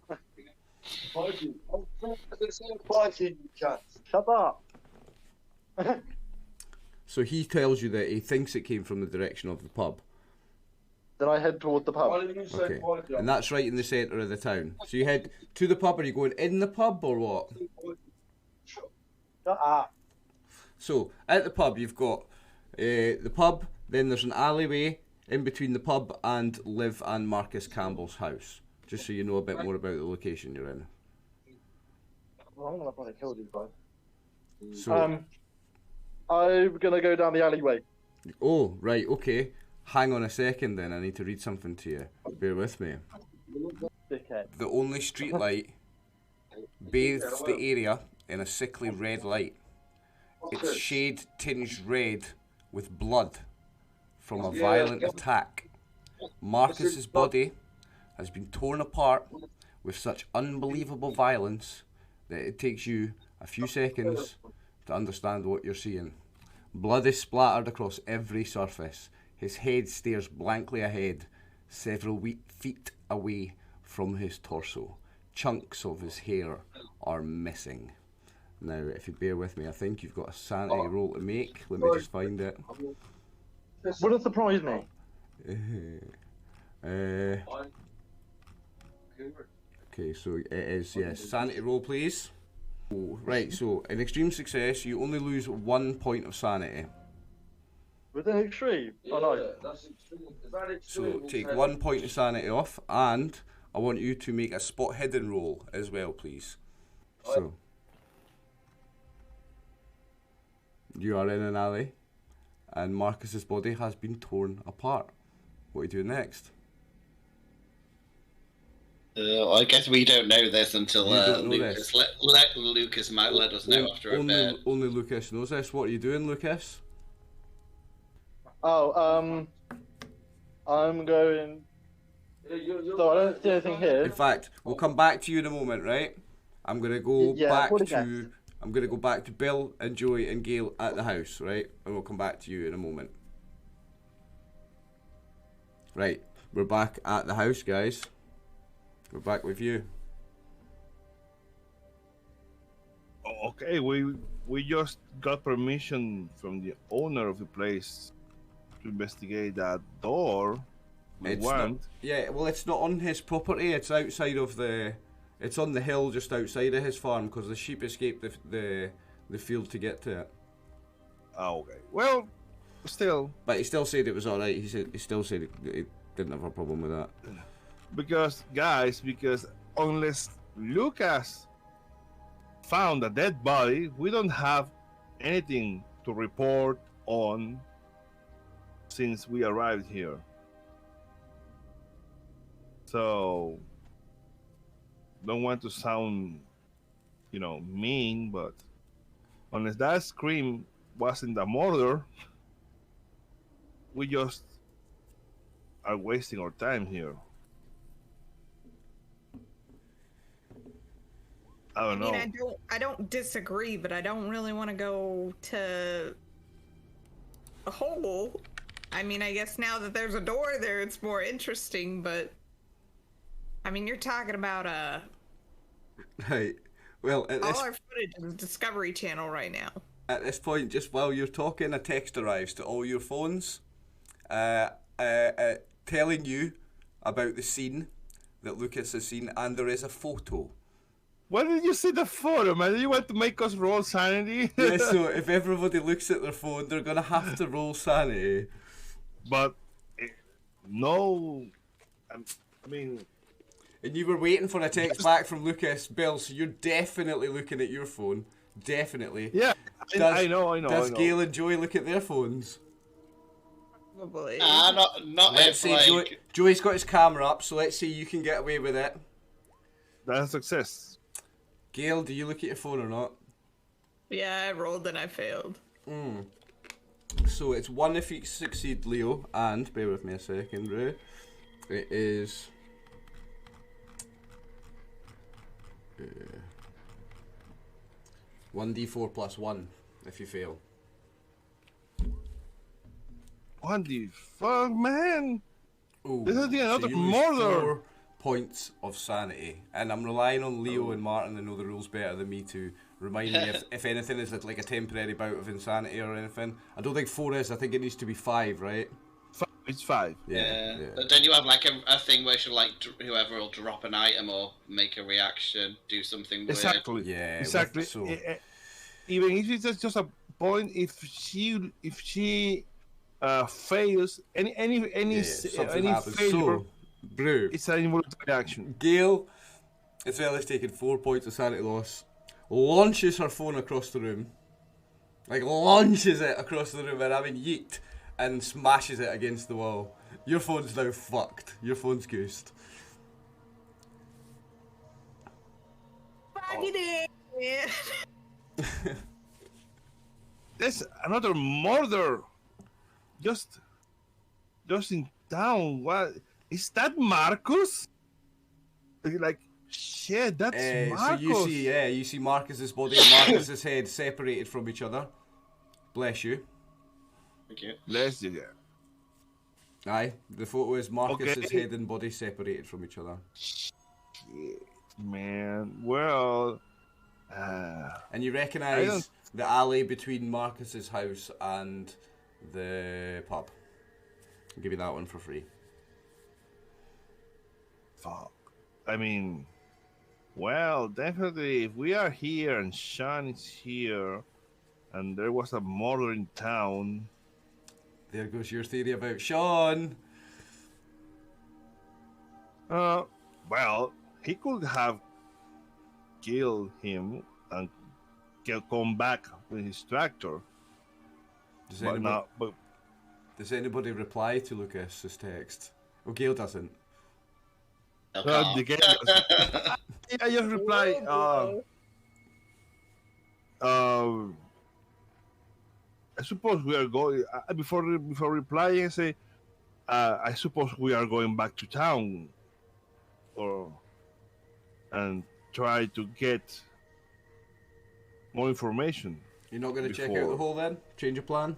Shut up. So he tells you that he thinks it came from the direction of the pub. Then I head towards the pub. Okay, and that's right in the centre of the town. So you head to the pub. Are you going in the pub or what? Shut up. So at the pub you've got the pub, then there's an alleyway in between the pub and Liv and Marcus Campbell's house. Just so you know a bit more about the location you're in. Well, I'm gonna probably kill these guys. So, I'm gonna go down the alleyway. oh, right, okay. Hang on a second then, I need to read something to you. Bear with me. Dickhead. The only street light bathes the area in a sickly red light. Its shade tinged red with blood from a violent attack. Marcus's body has been torn apart with such unbelievable violence that it takes you a few seconds to understand what you're seeing. Blood is splattered across every surface. His head stares blankly ahead, several feet away from his torso. Chunks of his hair are missing. Now, if you bear with me, I think you've got a sanity roll to make. Let me just find it. Wouldn't surprise me. Okay, so it is, yes. Sanity roll, please. Oh, right, so in extreme success, you only lose 1 point of sanity. Was it extreme? Oh no. So take 1 point of sanity off, and I want you to make a spot hidden roll as well, please. So you are in an alley. and Marcus's body has been torn apart. What are you doing next? I guess we don't know this until You don't know Lucas. this. Lucas might let us know after a bit. Only Lucas knows this. What are you doing, Lucas? Oh, I'm going. So I don't see anything here. In fact, we'll come back to you in a moment, right? I'm gonna go back to. I'm gonna go back to Bill and Joey and Gail at the house, right? And we'll come back to you in a moment. Right, we're back at the house, guys. We're back with you. Okay, we just got permission from the owner of the place to investigate that door. It's not, yeah, well, it's not on his property. It's outside of the. It's on the hill just outside of his farm because the sheep escaped the field to get to it. Oh, okay. Well, still. But he still said it was all right. He still said he didn't have a problem with that. Because unless Lucas found a dead body, we don't have anything to report on since we arrived here. So, don't want to sound, mean, but unless that scream wasn't a murder, we just are wasting our time here. I don't know. I mean, I don't disagree, but I don't really want to go to a hole. I mean, I guess now that there's a door there, it's more interesting, but I mean, you're talking about Right. Well, all our footage is Discovery Channel right now. At this point, just while you're talking, a text arrives to all your phones, telling you about the scene that Lucas has seen, and there is a photo. Why did you see the photo, man? Do you want to make us roll sanity? Yeah, so if everybody looks at their phone, they're gonna have to roll sanity. But no, I mean. And you were waiting for a text back from Lucas, Bill. So you're definitely looking at your phone. Definitely. Yeah, I know. Does Gail and Joey look at their phones? Probably. Not Let's if, say like... Joey's got his camera up, so let's say you can get away with it. That's a success. Gail, do you look at your phone or not? Yeah, I rolled and I failed. So it's 1 if you succeed, Leo, and bear with me a second, Ray. It is 1d4 plus 1 if you fail. 1d4, man. Ooh, This is another so you lose murder. 4 points of sanity, and I'm relying on Leo and Martin to know the rules better than me to remind me if anything is like a temporary bout of insanity or anything. I don't think 4 is. I think it needs to be 5, right? It's 5. Yeah. But then you have like a thing where she'll like whoever will drop an item or make a reaction, do something weird. Exactly. Yeah. Exactly. So, even if it's just a point, if she fails any something happens. failure, So, Brew, it's an involuntary action. Gail, as well as taking 4 points of sanity loss, launches her phone across the room. Like, launches it across the room, and I mean yeet, and smashes it against the wall. Your phone's now fucked. Your phone's goosed. There's another murder. Just in town. What is that, Marcus? Like, shit, that's Marcus. So you see Marcus's body and Marcus's head separated from each other. Bless you. Thank you. Bless you. Aye, the photo is Marcus's head and body separated from each other. Shit, man. Well, and you recognise the alley between Marcus's house and the pub. I'll give you that one for free. Fuck. I mean, well, definitely, if we are here and Sean is here, and there was a murder in town. There goes your theory about Sean. Well, he could have killed him and come back with his tractor. Does anybody reply to Lucas's text? Oh, Gail doesn't. The game I just reply. I suppose we are going. Before replying, I say, I suppose we are going back to town, and try to get more information. You're not going to check out the hole then? Change your plan?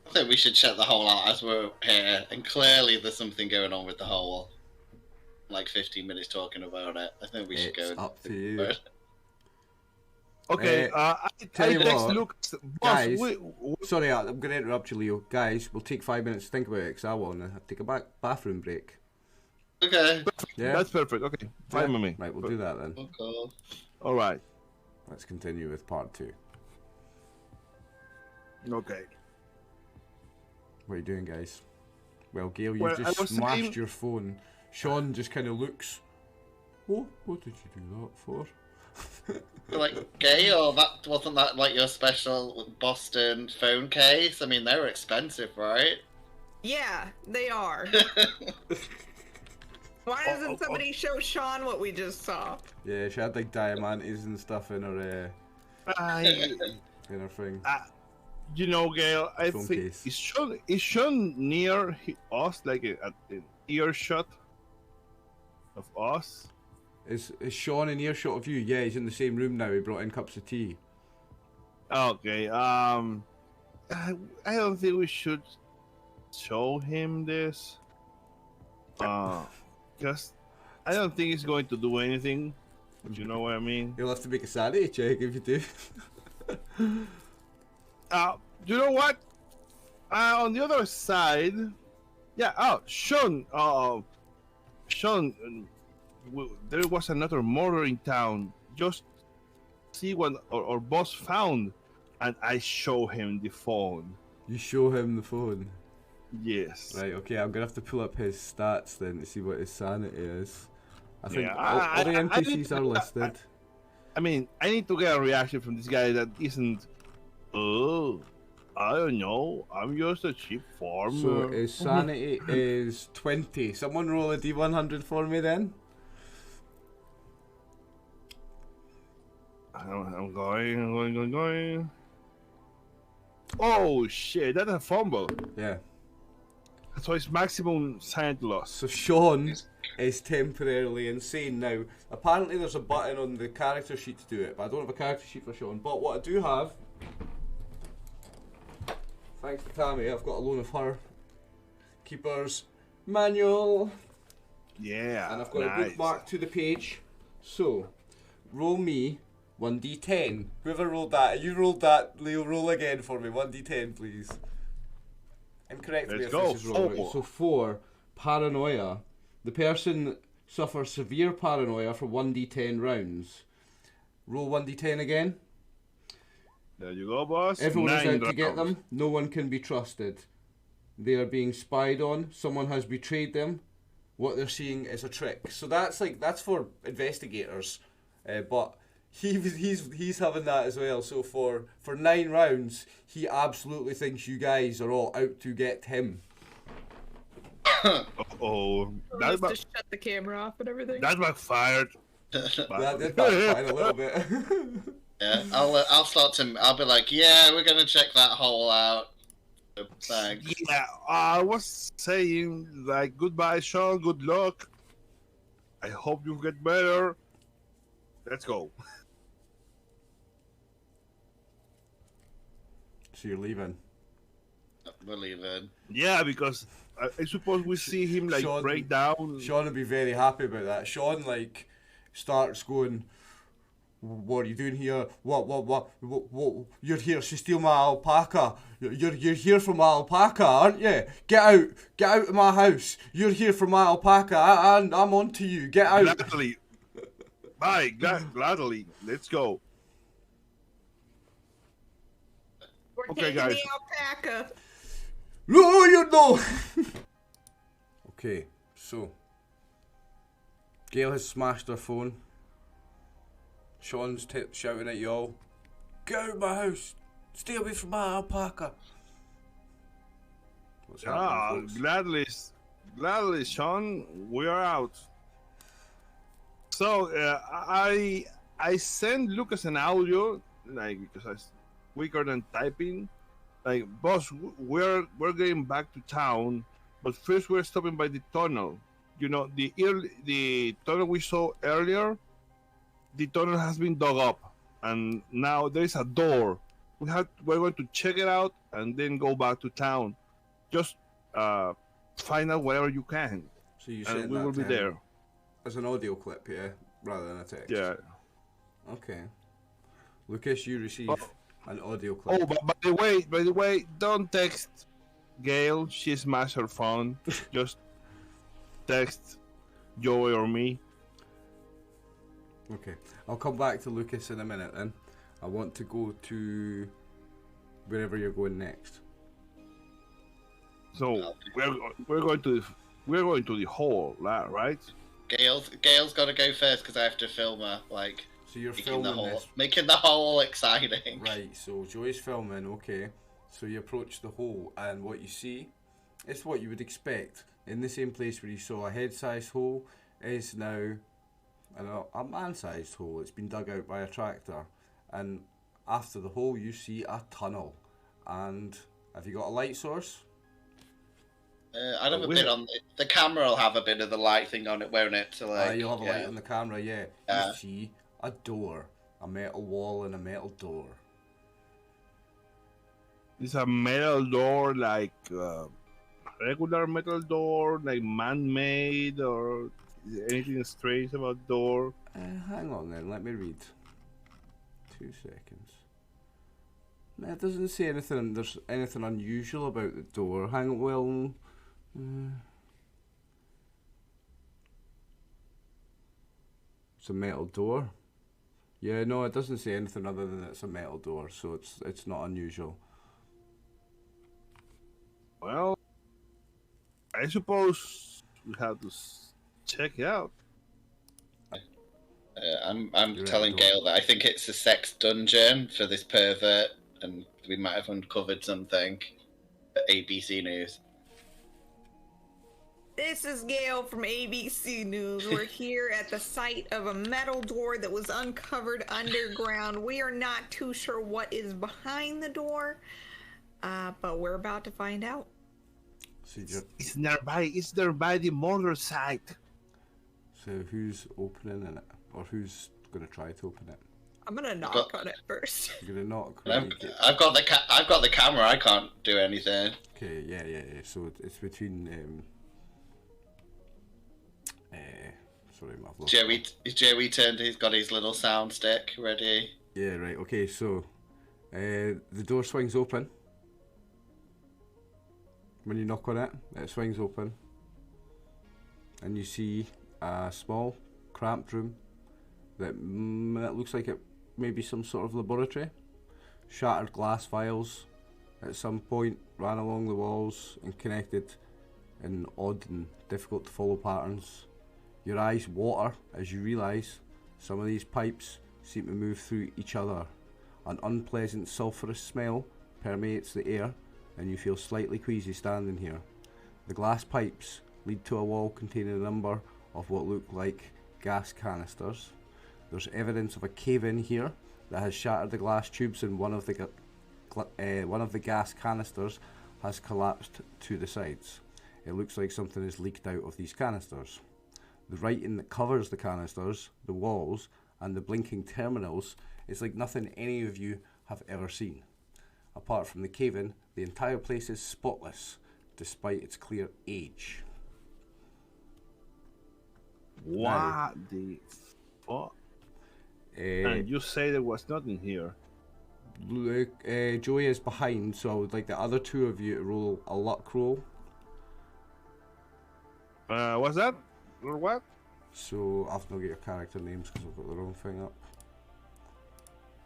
I think we should check the hole out as we're here, and clearly there's something going on with the hole. Like 15 minutes talking about it. I think we should go. It's up to you. Okay, I tell you text what, Lucas, guys, sorry, I'm going to interrupt you, Leo. Guys, we'll take 5 minutes to think about it, because I want to take a bathroom break. Okay. Yeah? That's perfect. Okay, fine with me. Right, we'll do that then. Okay. All right. Let's continue with part 2. Okay. What are you doing, guys? Well, Gail, you just smashed your phone. Sean just kind of looks. Oh, what did you do that for? Like, Gail, wasn't that like your special Boston phone case? I mean, they were expensive, right? Yeah, they are. Why doesn't somebody show Sean what we just saw? Yeah, she had like diamantes and stuff in her in her thing. You know, Gail, I think case. Is Sean near us, like an earshot of us? Is Sean in earshot of you? Yeah, he's in the same room now. He brought in cups of tea. Okay. I don't think we should show him this. Because I don't think he's going to do anything. You know what I mean? You'll have to make a sanity check if you do. You know what? On the other side, yeah. Sean. Sean. There was another murder in town. Just see what our boss found, and I show him the phone. You show him the phone? Yes. Right, okay, I'm gonna have to pull up his stats then to see what his sanity is. I think all the NPCs are listed. I mean, I need to get a reaction from this guy that isn't, oh, I don't know, I'm just a cheap farmer. So his sanity is 20. Someone roll a D100 for me then. I'm going. Oh shit, that's a fumble. Yeah. So it's maximum sanity loss. So Sean is temporarily insane now. Apparently there's a button on the character sheet to do it, but I don't have a character sheet for Sean. But what I do have, thanks to Tammy, I've got a loan of her Keeper's manual. Yeah. And I've got a bookmark to the page. So, roll me 1d10. Whoever rolled that, you rolled that, Leo, roll again for me. 1d10, please. And correct me if this is wrong. Right. So 4, paranoia. The person suffers severe paranoia for 1d10 rounds. Roll 1d10 again. There you go, boss. Everyone is out to get them. No one can be trusted. They are being spied on. Someone has betrayed them. What they're seeing is a trick. So that's for investigators. But he's having that as well. So for 9 rounds, he absolutely thinks you guys are all out to get him. Just to shut the camera off and everything. That backfired. That did backfire a little bit. Yeah, I'll start to. I'll be like, yeah, we're gonna check that hole out. Thanks. Yeah, I was saying like, goodbye, Sean. Good luck. I hope you get better. Let's go. So you're leaving? We're leaving. Yeah, because I suppose we see him like Sean, break down. Sean would be very happy about that. Sean like starts going, "What are you doing here? What? You're here to steal my alpaca. You're here for my alpaca, aren't you? Get out of my house. You're here for my alpaca, and I'm on to you. Get out." Gladly. Bye, gladly. Let's go. We're okay, taking guys. the alpaca. No, you know. Okay, so Gail has smashed her phone. Sean's shouting at y'all, "Get out of my house! Stay away from my alpaca. What's happening, folks? Gladly, Sean. We are out. So I sent Lucas an audio, like, because it's quicker than typing. Like, boss, we're getting back to town, but first we're stopping by the tunnel. You know, the tunnel we saw earlier. The tunnel has been dug up, and now there is a door. We're going to check it out and then go back to town. Just find out whatever you can. So you and we will be there. As an audio clip, yeah, rather than a text. Yeah. Okay. Lucas, you receive an audio clip. Oh, but by the way, don't text Gail. She smashed her phone. Just text Joey or me. Okay, I'll come back to Lucas in a minute then. I want to go to wherever you're going next. So we're going to the hall, right? Gail's got to go first because I have to film her. Like, so you're filming this, making the hole exciting. right? So Joey's filming. Okay, so you approach the hole, and what you see, it's what you would expect. In the same place where you saw a head-sized hole, is now a man-sized hole. It's been dug out by a tractor, and after the hole you see a tunnel. And have you got a light source? I'd have a bit on the camera. Will have a bit of the light thing on it, won't it? So like, you'll have a light on the camera. Yeah. You see a door, a metal wall, and a metal door. It's a metal door, like regular metal door, like man-made, or is there anything strange about door? Hang on then, let me read. 2 seconds. No, it doesn't say anything. There's anything unusual about the door. Hang on, well. It's a metal door. Yeah, no, it doesn't say anything other than it's a metal door, so it's not unusual. Well, I suppose we have to check it out. I'm telling Gail that I think it's a sex dungeon for this pervert, and we might have uncovered something at ABC News. This is Gail from ABC News. We're here at the site of a metal door that was uncovered underground. We are not too sure what is behind the door, but we're about to find out. It's nearby the murder site. So who's opening it, or who's going to try to open it? I'm gonna knock on it first. You're gonna knock. I've got the camera. I can't do anything. Okay, yeah. So it's between. Sorry, I've lost. Joey turned. He's got his little sound stick ready. Yeah, right. Okay, so the door swings open. When you knock on it, it swings open, and you see a small, cramped room that looks like it may be some sort of laboratory. Shattered glass vials at some point ran along the walls and connected in odd and difficult to follow patterns. Your eyes water as you realise some of these pipes seem to move through each other. An unpleasant sulphurous smell permeates the air, and you feel slightly queasy standing here. The glass pipes lead to a wall containing a number of what look like gas canisters. There's evidence of a cave-in here that has shattered the glass tubes, and one of the gas canisters has collapsed to the sides. It looks like something is leaked out of these canisters. The writing that covers the canisters, the walls, and the blinking terminals is like nothing any of you have ever seen. Apart from the cave-in, the entire place is spotless, despite its clear age. What the fuck? And you say there was nothing here. Joey is behind, so I would like the other two of you to roll a luck roll. What's that? Or what? So I've not got your character names because I've got the wrong thing up.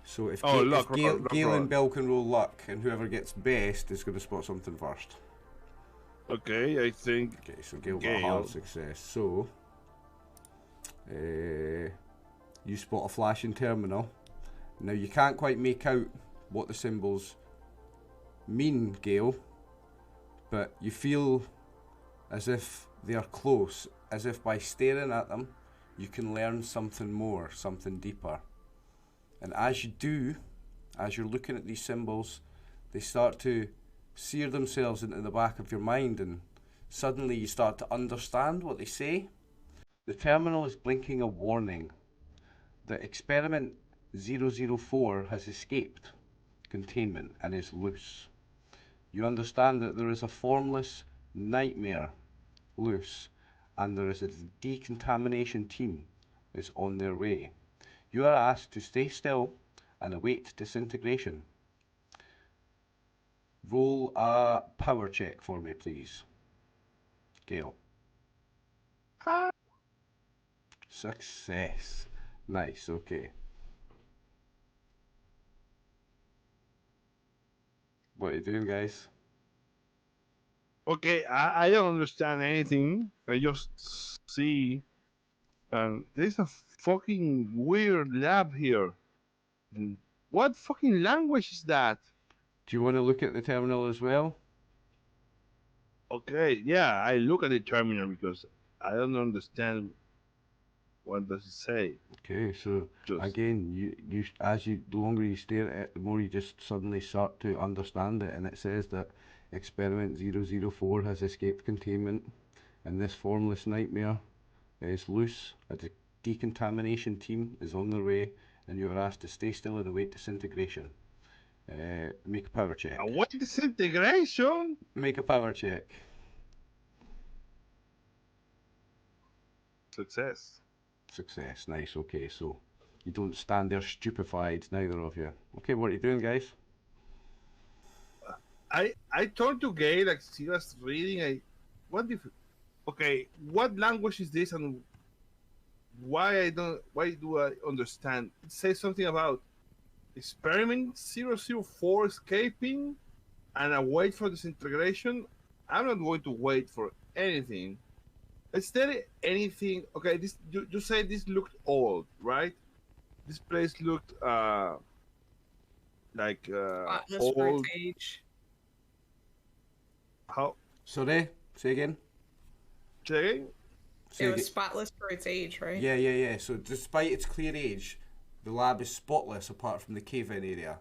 So if, Gail and Bill can roll luck, and whoever gets best is going to spot something first. Okay, I think. Okay, so Gail got a hard success. So you spot a flashing terminal. Now you can't quite make out what the symbols mean, Gale, but you feel as if they are close, as if by staring at them you can learn something more, something deeper. And as you do, as you're looking at these symbols, they start to sear themselves into the back of your mind, and suddenly you start to understand what they say. The terminal is blinking a warning that experiment 004 has escaped containment and is loose. You understand that there is a formless nightmare loose, and there is a decontamination team is on their way. You are asked to stay still and await disintegration. Roll a power check for me, please. Gale. Success. Nice, okay. What are you doing, guys? Okay, I don't understand anything. I just see, and there's a fucking weird lab here. What fucking language is that? Do you want to look at the terminal as well? Okay, yeah, I look at the terminal because I don't understand what does it say. Okay, so Just again, the longer you stare at it, the more you just suddenly start to understand it, and it says that experiment 004 has escaped containment, and this formless nightmare is loose. A decontamination team is on their way, and you are asked to stay still and await disintegration. Make a power check. what disintegration? Make a power check. Success. Success. Nice. Okay, so you don't stand there stupefied, neither of you. Okay, what are you doing, guys? I turned to Gay like she was reading. Okay, what language is this, and why do I understand? It says something about experiment 004 escaping and a wait for disintegration. I'm not going to wait for anything. Is there anything? Okay, this you say this looked old, right? This place looked like Spotless for its old. age. How? Sorry, say again. Say Say It was aga- spotless for its age, right? Yeah. So despite its clear age, the lab is spotless apart from the cave-in area.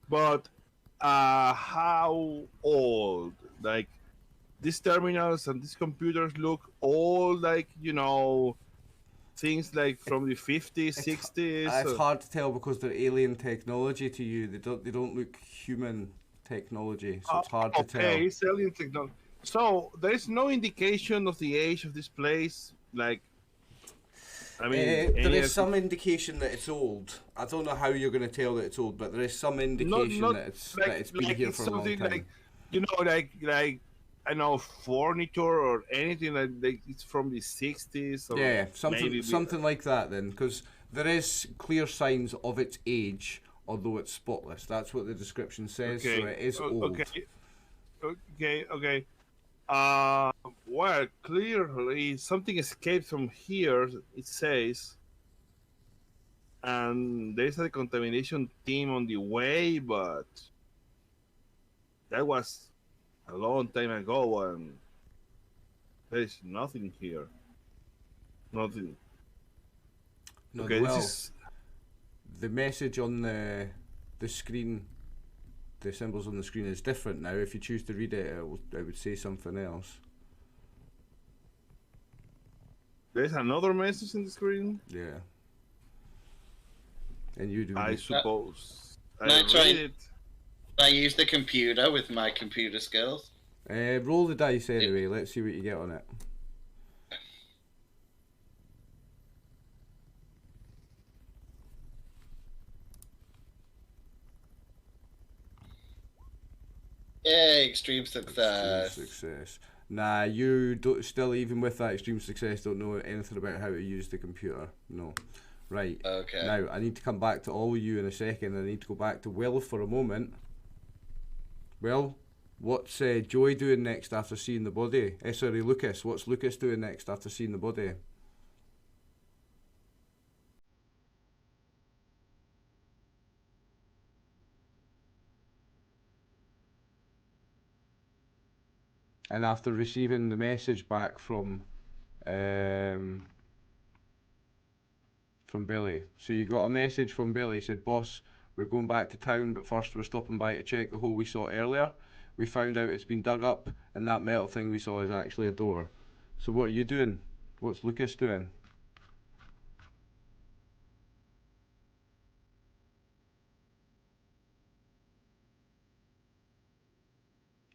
But how old? Like these terminals and these computers look old, like things like from the 50s, 60s. It's hard to tell because they're alien technology to you. They don't look human technology, so it's hard to tell. Okay, it's alien technology. So there is no indication of the age of this place. Like, I mean, there is some indication that it's old. I don't know how you're going to tell that it's old, but there is some indication that it's been here for a long time. Like I know furniture or anything like it's from the 60s. Or yeah, something like that then, because there is clear signs of its age, although it's spotless. That's what the description says. Okay. So it is old. Okay. Well, clearly something escaped from here. It says, and there's a contamination team on the way, but that was a long time ago, and there is nothing here. Nothing. No, Okay, well, this is the message on the screen, the symbols on the screen is different now. If you choose to read it, it would say something else. there's another message on the screen. Yeah. And you do. I suppose. Can I try read and- it. I use the computer with my computer skills. Roll the dice anyway. Let's see what you get on it. Yay, extreme success. Extreme success. Nah, you don't. Still, even with that extreme success, don't know anything about how to use the computer. No. Right. Okay. Now I need to come back to all of you in a second. I need to go back to Will for a moment. Will, what's Joey doing next after seeing the body? Sorry, Lucas. What's Lucas doing next after seeing the body? And after receiving the message back from Billy. So you got a message from Billy, said, "Boss, we're going back to town, but first we're stopping by to check the hole we saw earlier. We found out it's been dug up, and that metal thing we saw is actually a door." So what are you doing? What's Lucas doing?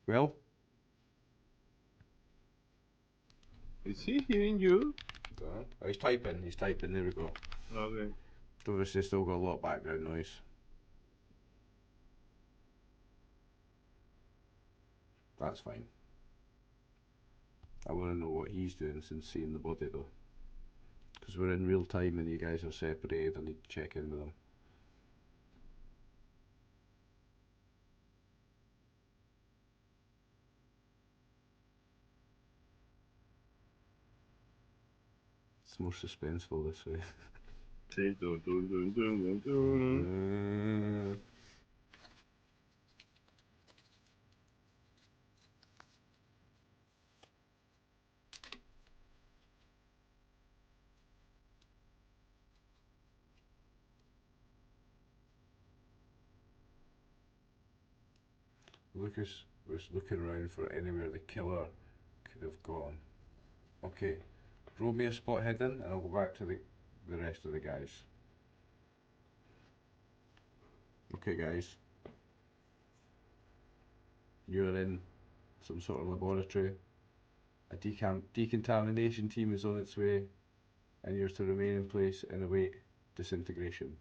Well? Is he hearing you? Oh, he's typing, there we go. Okay. Obviously still got a lot of background noise. That's fine. I want to know what he's doing since seeing the body though. Because we're in real time and you guys are separated, I need to check in with them. It's more suspenseful this way. Lucas was looking around for anywhere the killer could have gone. Okay, roll me a spot hidden and I'll go back to the rest of the guys. Okay guys, you're in some sort of laboratory. A decontamination team is on its way and you're to remain in place and await disintegration.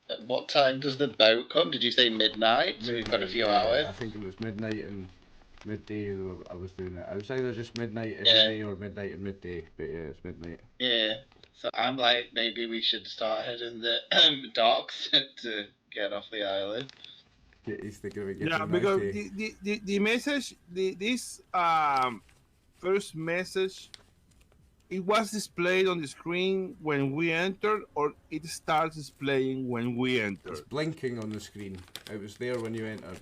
At what time does the boat come? Did you say midnight? So we've got a few hours. I think it was midnight and midday I was doing it. I was either just midnight every day or midnight and midday, but yeah, it's midnight. Yeah, so I'm like, maybe we should start heading the docks to get off the island. He's thinking of Yeah, because the message, this first message, it was displayed on the screen when we entered, or it starts displaying when we entered? It's blinking on the screen. It was there when you entered.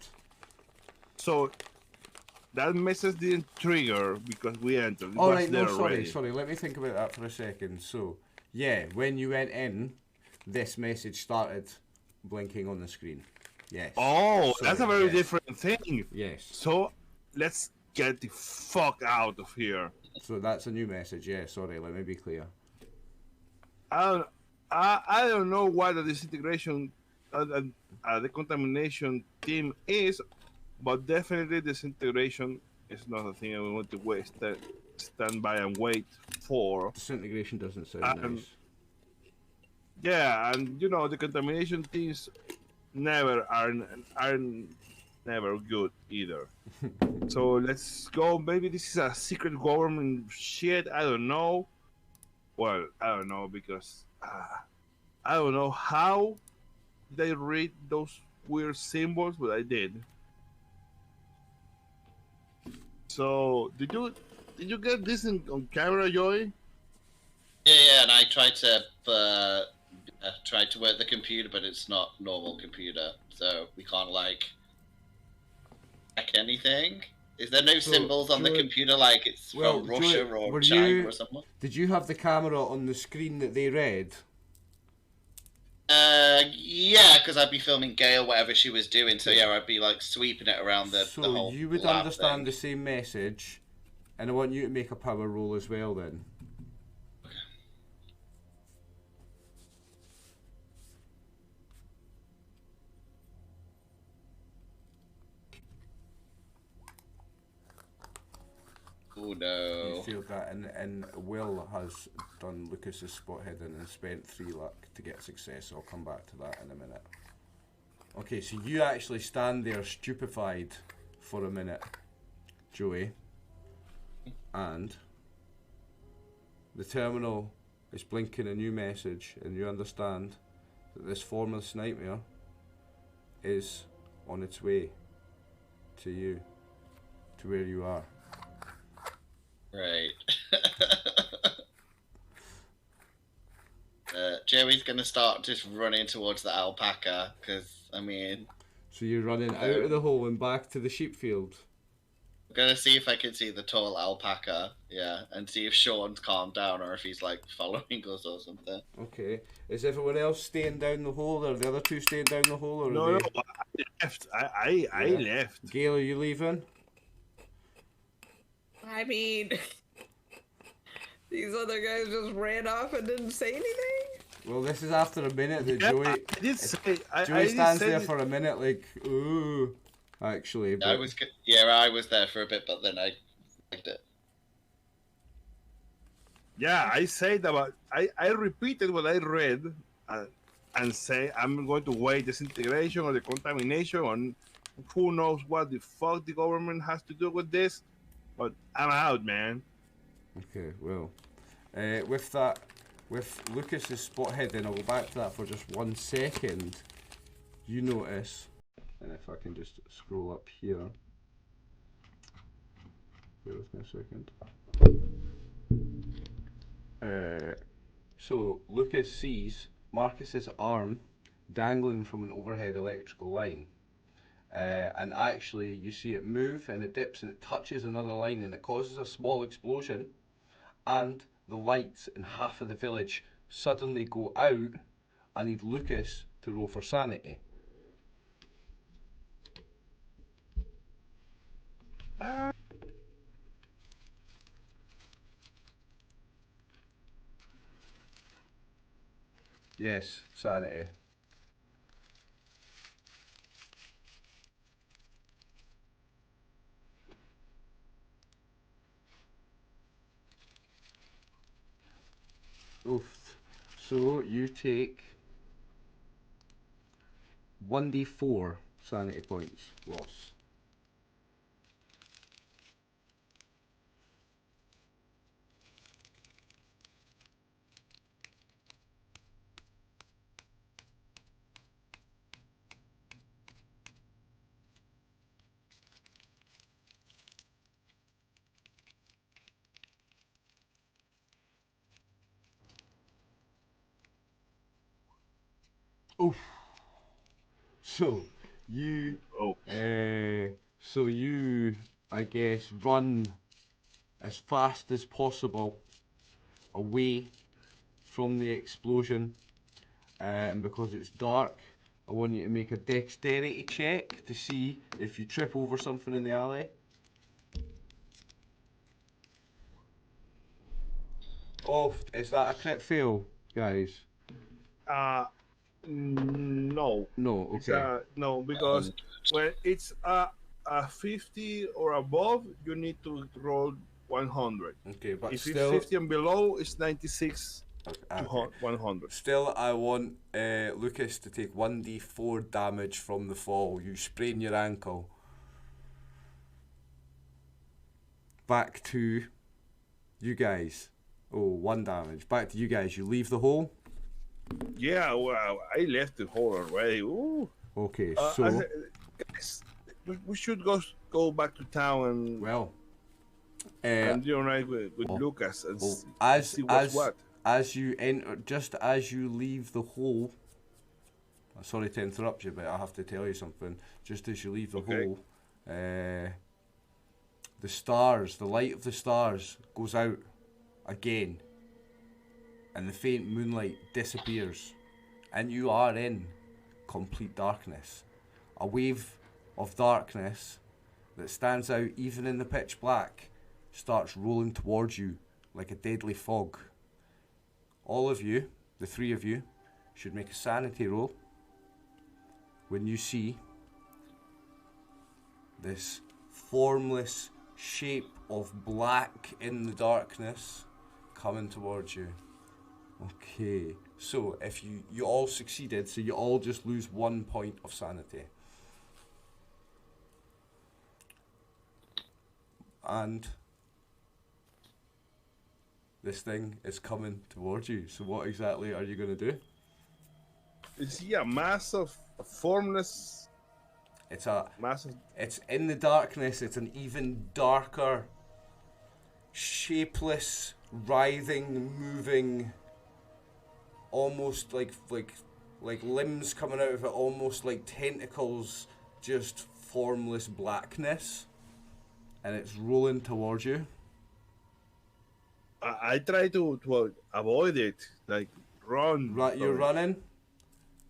So that message didn't trigger because we entered. Oh, right, no, sorry. Let me think about that for a second. So, yeah, when you went in, this message started blinking on the screen. Yes. Oh, sorry, that's a very different thing. Yes. So let's get the fuck out of here. So that's a new message. Yeah, sorry. Let me be clear. I don't know what the disintegration, the contamination team is, but definitely disintegration is not a thing I want to stand by and wait for. Disintegration doesn't sound nice. Yeah, and you know the contamination teams never are never good either. So let's go. Maybe this is a secret government shit. I don't know. Well, I don't know because I don't know how they read those weird symbols, but I did. So did you get this on camera, Joey? Yeah, and I tried to work the computer, but it's not normal computer, so we can't like check anything. Is there no symbols on the computer like it's from Russia or China or something? Did you have the camera on the screen that they read? Yeah, because I'd be filming Gail, whatever she was doing, so yeah, I'd be like sweeping it around the whole. So you would understand the same message, and I want you to make a power roll as well then. Oh no. You feel that, and Will has done Lucas's spot hidden and spent 3 luck to get success. I'll come back to that in a minute. Okay, so you actually stand there stupefied for a minute, Joey, and the terminal is blinking a new message, and you understand that this formless nightmare is on its way to you, to where you are. Right. Joey's gonna start just running towards the alpaca, because, I mean... So you're running out of the hole and back to the sheep field. I'm gonna see if I can see the tall alpaca, and see if Sean's calmed down or if he's like following us or something. Okay. Is everyone else staying down the hole, or the other two staying down the hole, or No, I left. I left. Gail, are you leaving? I mean, these other guys just ran off and didn't say anything? Well, this is after a minute that Yeah, Joey... I did say... Joey stands there for a minute like, ooh, actually. But... I was there for a bit, but then I liked it. Yeah, I said about... I repeated what I read and say I'm going to wait disintegration or the contamination on who knows what the fuck the government has to do with this, but I'm out, man. Okay, well, with Lucas's spot hidden, I'll go back to that for just 1 second. You notice, and if I can just scroll up here, bear with me a second. So Lucas sees Marcus's arm dangling from an overhead electrical line. And actually you see it move and it dips and it touches another line and it causes a small explosion, and the lights in half of the village suddenly go out. I need Lucas to roll for sanity. Yes, sanity. Oof. So you take 1d4 sanity points loss. Oof. So you, I guess, run as fast as possible away from the explosion, and because it's dark, I want you to make a dexterity check to see if you trip over something in the alley. Oh, is that a crit fail, guys? No. No, okay. No, because when it's a 50 or above, you need to roll 100. Okay, but if still, it's 50 and below, it's 96 to 100. Still, I want Lucas to take 1d4 damage from the fall. You sprain your ankle. Back to you guys. Oh, 1 damage. Back to you guys. You leave the hole. Yeah, well, I left the hole already. Ooh. Okay, so guys, we should go back to town and and reunite with Lucas and see what's what. As you enter, just as you leave the hole. Sorry to interrupt you, but I have to tell you something. Just as you leave the hole, the stars, the light of the stars, goes out again. And the faint moonlight disappears, and you are in complete darkness. A wave of darkness that stands out even in the pitch black starts rolling towards you like a deadly fog. All of you, the 3 of you, should make a sanity roll when you see this formless shape of black in the darkness coming towards you. Okay, so if you all succeeded, so you all just lose 1 point of sanity. And this thing is coming towards you. So what exactly are you going to do? Is he a massive, formless? It's a massive. It's in the darkness. It's an even darker, shapeless, writhing, moving, almost like limbs coming out of it, almost like tentacles just formless blackness, and it's rolling towards you. I try to avoid it, like run. Right, you're running.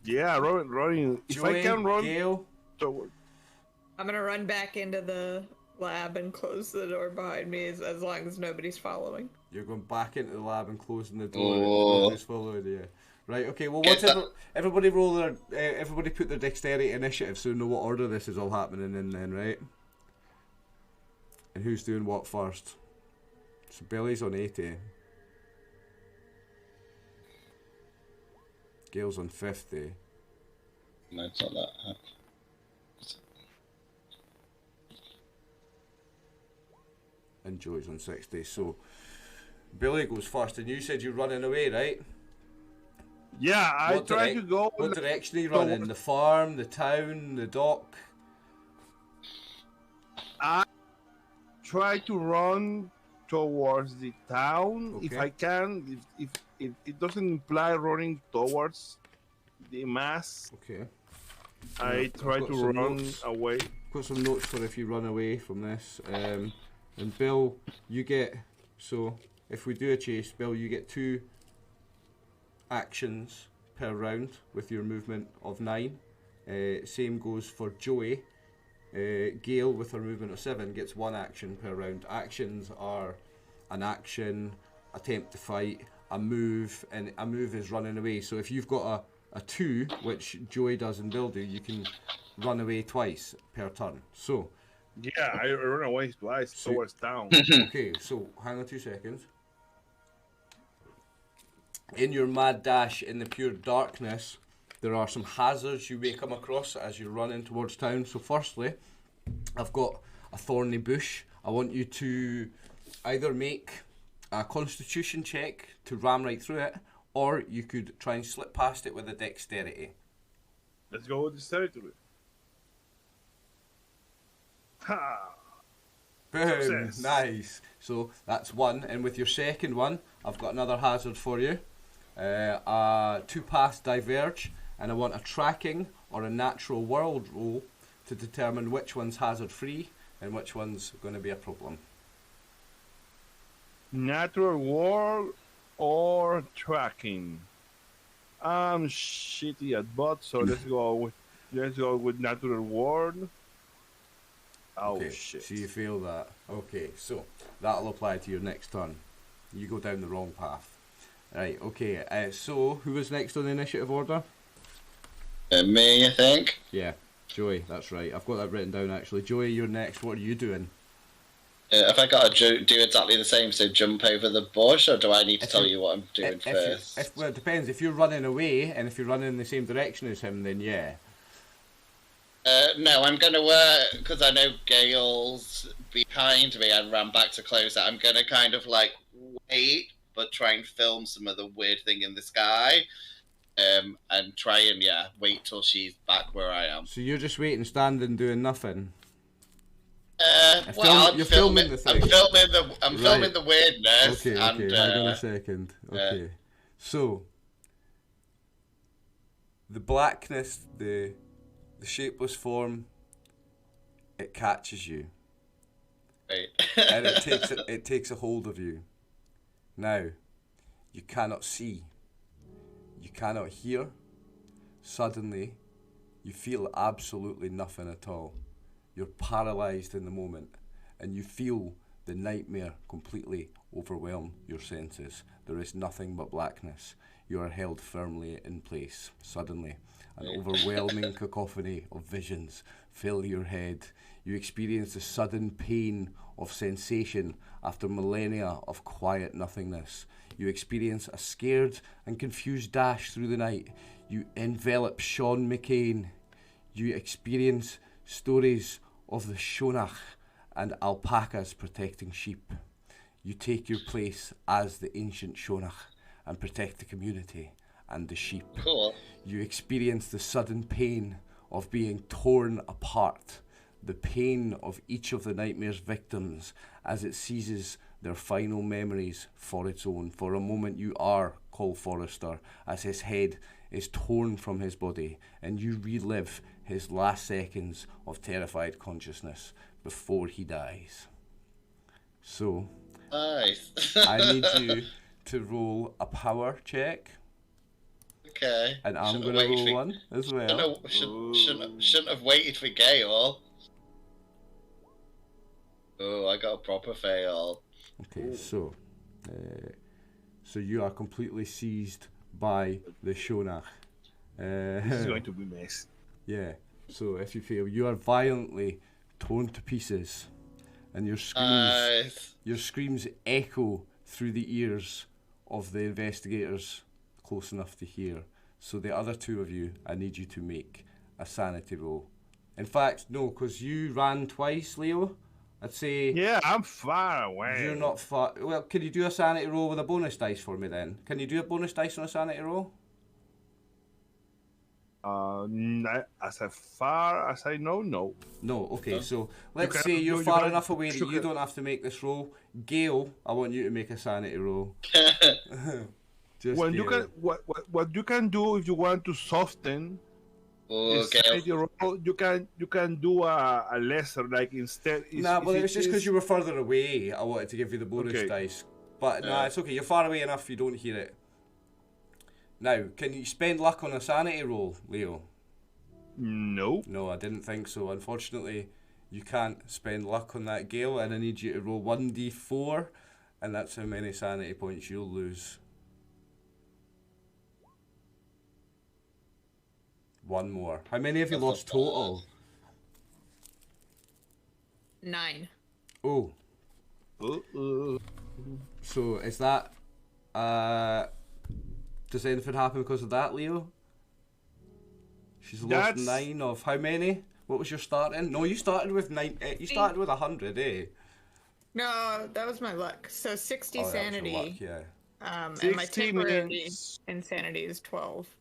Yeah, running. If Joey, I can run Gale. toward. I'm gonna run back into the lab and close the door behind me as long as nobody's following. You're going back into the lab and closing the door. Oh. Nobody's following you. Right, okay, well, what's everybody roll their... everybody put their dexterity initiative so we know what order this is all happening in then, right? And who's doing what first? So Billy's on 80. Gail's on 50. No, it's not that. And Joey's on 60. So Billy goes first, and you said you're running away, right? Yeah, I try to go. What direction are you running? The farm, the town, the dock? I try to run towards the town if Okay. I can. If it doesn't imply running towards the mass, Okay. I try got to some run notes. away. Got some notes for if you run away from this. And Bill, you get... So, if we do a chase, Bill, you get 2 actions per round with your movement of 9. Same goes for Joey. Gail, with her movement of 7, gets 1 action per round. Actions are an action, attempt to fight, a move, and a move is running away. So if you've got a 2, which Joey does and Bill do, you can run away twice per turn. So, Yeah, I run away twice towards town. okay, so hang on 2 seconds. In your mad dash in the pure darkness, there are some hazards you may come across as you're running towards town. So firstly, I've got a thorny bush. I want you to either make a constitution check to ram right through it, or you could try and slip past it with a dexterity. Let's go with this territory. Ha! Boom! Success. Nice. So that's 1, and with your second one, I've got another hazard for you. 2 paths diverge, and I want a tracking or a natural world roll to determine which one's hazard free and which one's going to be a problem. Natural world or tracking? I'm shitty at both, so let's go with natural world. Oh Okay, shit! so you feel that. Okay, so that'll apply to your next turn. You go down the wrong path. Right, okay, so who was next on the initiative order? Me, I think. Yeah, Joey, that's right. I've got that written down actually. Joey, you're next. What are you doing? Have I got to do exactly the same, so jump over the bush, or do I need to tell you what I'm doing first? Well, it depends. If you're running away and if you're running in the same direction as him, then yeah. No, I'm going to, because I know Gale's behind me and ran back to close it, I'm going to kind of like wait, but try and film some of the weird thing in the sky, and try and, wait till she's back where I am. So you're just waiting, standing, doing nothing? You're filming the thing. I'm filming the weirdness. Okay, and, hang on a second. Okay. So, the blackness, the shapeless form, it catches you. Right. And it takes a hold of you. Now, you cannot see. You cannot hear. Suddenly, you feel absolutely nothing at all. You're paralysed in the moment, and you feel the nightmare completely overwhelm your senses. There is nothing but blackness. You are held firmly in place. Suddenly, an overwhelming cacophony of visions fill your head. You experience the sudden pain of sensation after millennia of quiet nothingness. You experience a scared and confused dash through the night. You envelop Sean McCain. You experience stories of the Shonach and alpacas protecting sheep. You take your place as the ancient Shonach and protect the community and the sheep. Cool. You experience the sudden pain of being torn apart, the pain of each of the nightmare's victims as it seizes their final memories for its own. For a moment you are Cole Forrester as his head is torn from his body, and you relive his last seconds of terrified consciousness before he dies. So, Nice. I need you to roll a power check. Okay. And I'm going to roll one as well. Shouldn't have waited for Gale. Oh, I got a proper fail. Okay, so you are completely seized by the Shonach. This is going to be messy. Yeah, so if you fail, you are violently torn to pieces, and your screams echo through the ears of the investigators close enough to hear. So the other two of you, I need you to make a sanity roll. In fact, no, because you ran twice, Leo. I'd say... Yeah, I'm far away. You're not far... Well, can you do a sanity roll with a bonus dice for me then? Can you do a bonus dice on a sanity roll? As far as I know, no. No, okay, so let's say you're far enough away that you don't have to make this roll. Gale, I want you to make a sanity roll. Just when Gale. you can, what you can do if you want to soften... Okay. You can do a lesser, like instead. Nah, well, it was just because you were further away. I wanted to give you the bonus dice, but nah, it's okay. You're far away enough. You don't hear it. Now, can you spend luck on a sanity roll, Leo? No. No, I didn't think so. Unfortunately, you can't spend luck on that, Gale, and I need you to roll 1d4, and that's how many sanity points you'll lose. One more. How many have you lost total? 9. Oh. So is that does anything happen because of that, Leo? She's lost 9 of how many? What was your starting? No, you started with 9. You started with 100, eh? No, that was my luck. So 60 sanity. That was your luck, yeah. And my temporary insanity is 12.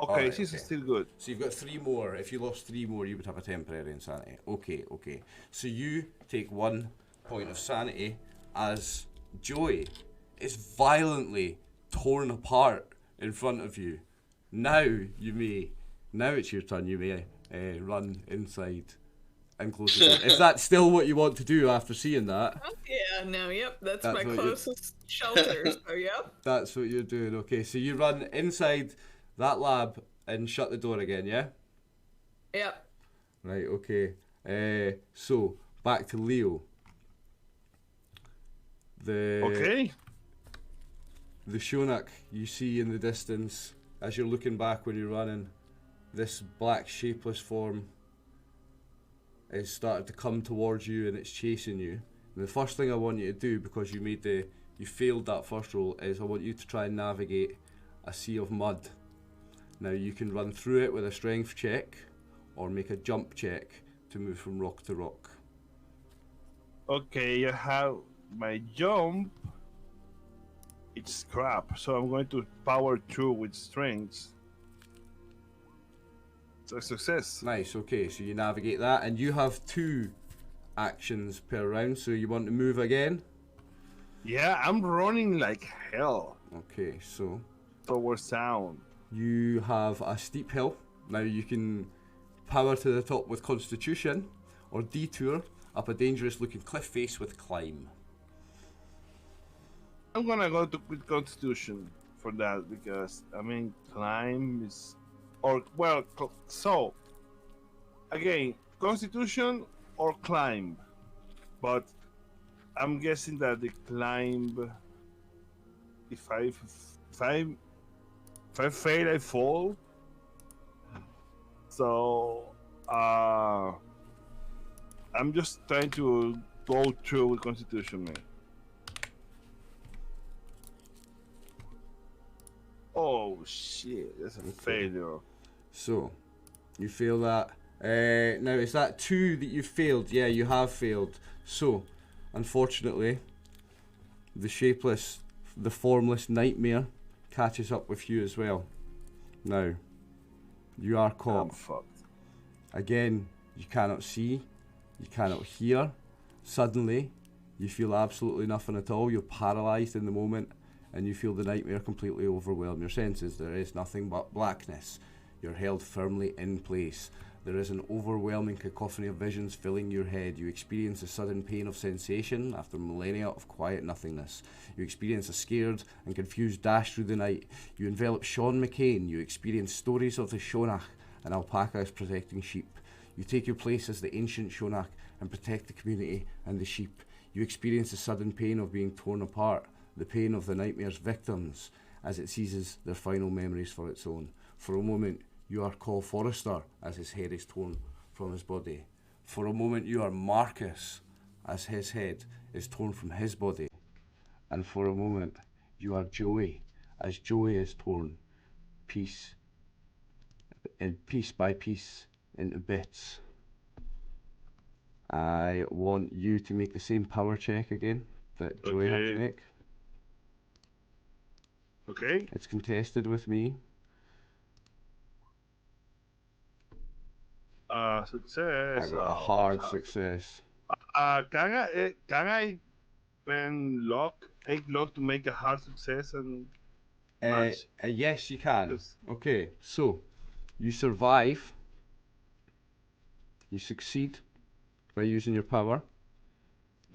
Okay, right, this is still good. So you've got 3 more. If you lost 3 more, you would have a temporary insanity. Okay. So you take 1 point of sanity as Joey is violently torn apart in front of you. Now it's your turn. You may run inside and close the door. Is that still what you want to do after seeing that? Oh, yeah, no, yep, that's my closest shelter, so yep. That's what you're doing, okay. So you run inside that lab and shut the door again, yeah? Yep. Right, okay. So, back to Leo. The Shonak you see in the distance as you're looking back when you're running, this black shapeless form is starting to come towards you and it's chasing you. And the first thing I want you to do, because you failed that first roll, is I want you to try and navigate a sea of mud. Now you can run through it with a strength check or make a jump check to move from rock to rock. Okay, I have my jump. It's crap, so I'm going to power through with strength. It's a success. Nice, okay, so you navigate that and you have 2 actions per round, so you want to move again? Yeah, I'm running like hell. Okay, so towards town. You have a steep hill. Now you can power to the top with Constitution or detour up a dangerous looking cliff face with Climb. I'm gonna go with Constitution for that because I mean Climb is so again Constitution or Climb, but I'm guessing that the Climb, if I fail, I fall. So I'm just trying to go through with Constitution, man. Oh shit, that's a failure. So, you fail that. Now, is that 2 that you failed? Yeah, you have failed. So, unfortunately, the shapeless, the formless nightmare catches up with you as well. Now, you are caught. I'm fucked. Again, you cannot see, you cannot hear. Suddenly, you feel absolutely nothing at all. You're paralysed in the moment, and you feel the nightmare completely overwhelm your senses. There is nothing but blackness. You're held firmly in place. There is an overwhelming cacophony of visions filling your head. You experience a sudden pain of sensation after millennia of quiet nothingness. You experience a scared and confused dash through the night. You envelop Sean McCain. You experience stories of the Shonach and Alpaca is protecting sheep. You take your place as the ancient Shonach and protect the community and the sheep. You experience the sudden pain of being torn apart, the pain of the nightmare's victims as it seizes their final memories for its own. For a moment, you are Call Forrester as his head is torn from his body. For a moment, you are Marcus as his head is torn from his body. And for a moment, you are Joey as Joey is torn piece by piece into bits. I want you to make the same power check again that Joey had to make. Okay. It's contested with me. Success. I got a hard success. Can I spend luck, 8 luck to make a hard success and match? Yes, you can. Yes. Okay, so you survive. You succeed by using your power.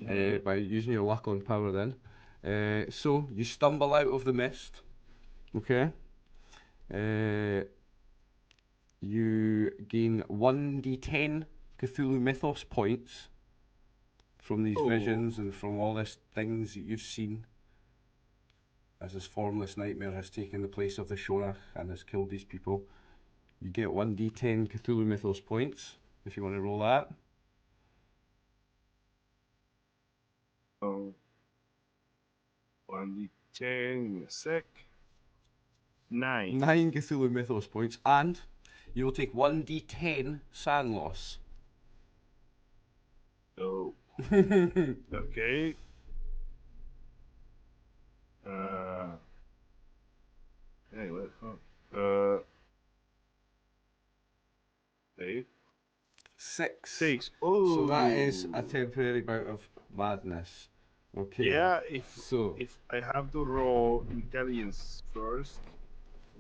By using your luck on power then. So you stumble out of the mist. Okay. You gain 1d10 Cthulhu Mythos points from these visions and from all these things that you've seen as this formless nightmare has taken the place of the Shonach and has killed these people. You get 1d10 Cthulhu Mythos points if you want to roll that. 1d10 in a sec. 9. 9 Cthulhu Mythos points, and you will take 1d10 sand loss. Oh. Okay. Anyway. 8. 6. 6. Oh. So that is a temporary bout of madness. Okay. Yeah, if I have to roll intelligence first.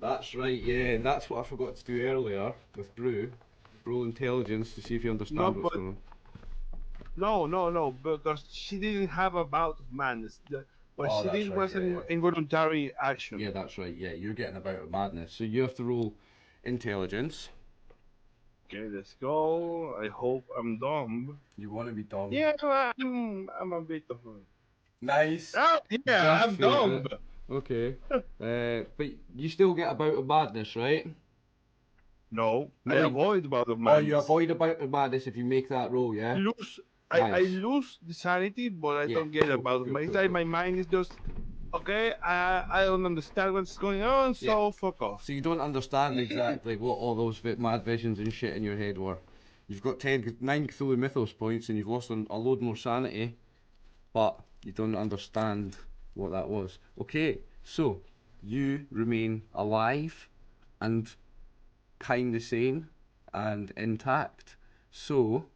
That's right, yeah, and that's what I forgot to do earlier with Brew. Roll intelligence to see if you understand what's going on. No, because she didn't have a bout of madness. What she that's did right, was yeah, an involuntary action. Yeah, that's right, yeah, you're getting a bout of madness. So you have to roll intelligence. Okay, let's go. I hope I'm dumb. You want to be dumb. Yeah, I'm a bit of a... Nice. Oh, yeah, I'm dumb. Okay. But you still get a bout of madness, right? No, No, I you- avoid bout of madness. Oh, you avoid a bout of madness if you make that roll, yeah? I Nice. lose the sanity, but I Yeah, don't get cool, a bout of cool, madness. cool, It's like cool. my mind is just, okay, I don't understand what's going on, so fuck off. So you don't understand exactly what all those mad visions and shit in your head were. You've got 9 Cthulhu Mythos points and you've lost a load more sanity, but you don't understand what that was. Okay, so you remain alive and kind of sane and intact. So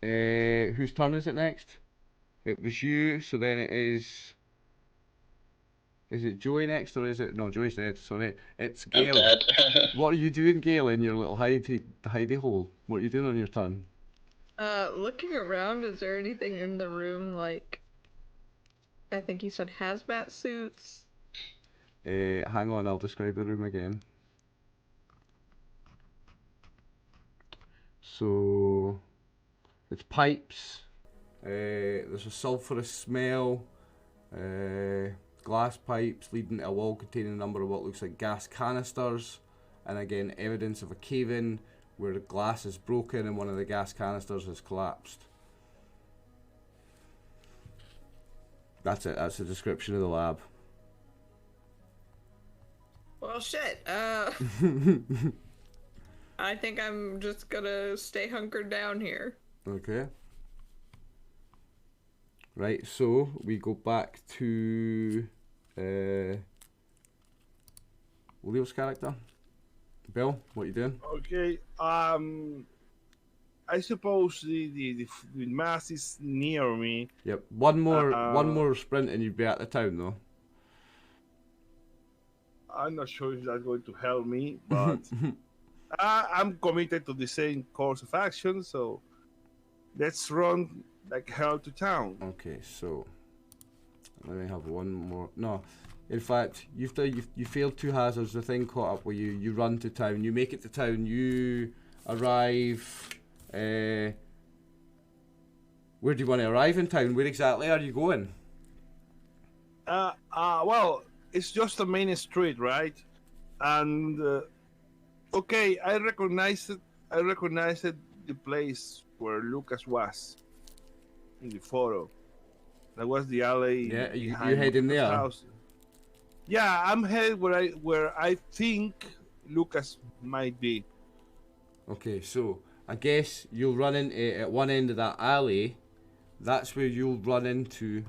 whose turn is it next? It was you, so then it is... Is it Joey next, or is it... No, Joey's dead, sorry. It's Gale. I'm dead. What are you doing, Gale, in your little hidey hole? What are you doing on your turn? Looking around, is there anything in the room, like... I think you said hazmat suits? Hang on, I'll describe the room again. So... It's pipes. There's a sulphurous smell. Glass pipes leading to a wall containing a number of what looks like gas canisters, and again evidence of a cave-in where the glass is broken and one of the gas canisters has collapsed. That's it, that's the description of the lab. Well, shit, I think I'm just gonna stay hunkered down here. Okay. Right, so we go back to Leo's character. Bill, what are you doing? Okay, I suppose the mass is near me. Yep. One more sprint and you'd be at the town though. I'm not sure if that's going to help me, but I'm committed to the same course of action, so let's run like hell to town. Okay, so let me have one more. No, in fact, you failed 2 hazards. The thing caught up with you. You run to town. You make it to town. You arrive. Where do you want to arrive in town? Where exactly are you going? Well, it's just a main street, right? And okay, I recognized the place where Lucas was in the photo. That was the alley. Yeah, you heading there? House. Yeah, I'm headed where I think Lucas might be. Okay, so I guess you'll run into at one end of that alley. That's where you'll run into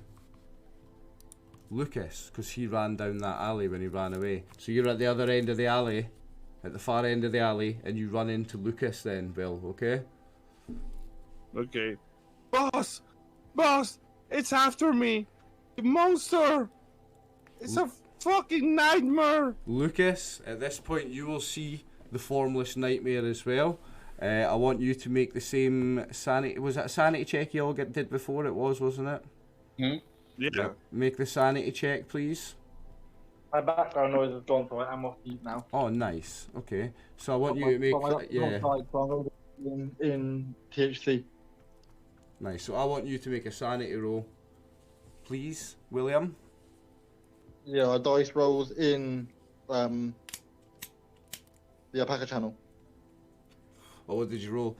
Lucas, because he ran down that alley when he ran away. So you're at the other end of the alley, at the far end of the alley, and you run into Lucas then, Bill, okay? Okay. Boss! It's after me! The monster! It's a fucking nightmare! Lucas, at this point you will see the formless nightmare as well. I want you to make the same sanity... Was that a sanity check you all did before? It was, wasn't it? Yeah. Make the sanity check, please. My background noise is gone, so I'm off mute now. Oh, nice. Okay. So I want you to make... In THC. Nice. So I want you to make a sanity roll, please, William. Yeah, our dice rolls in the Alpaca channel. Oh, what did you roll?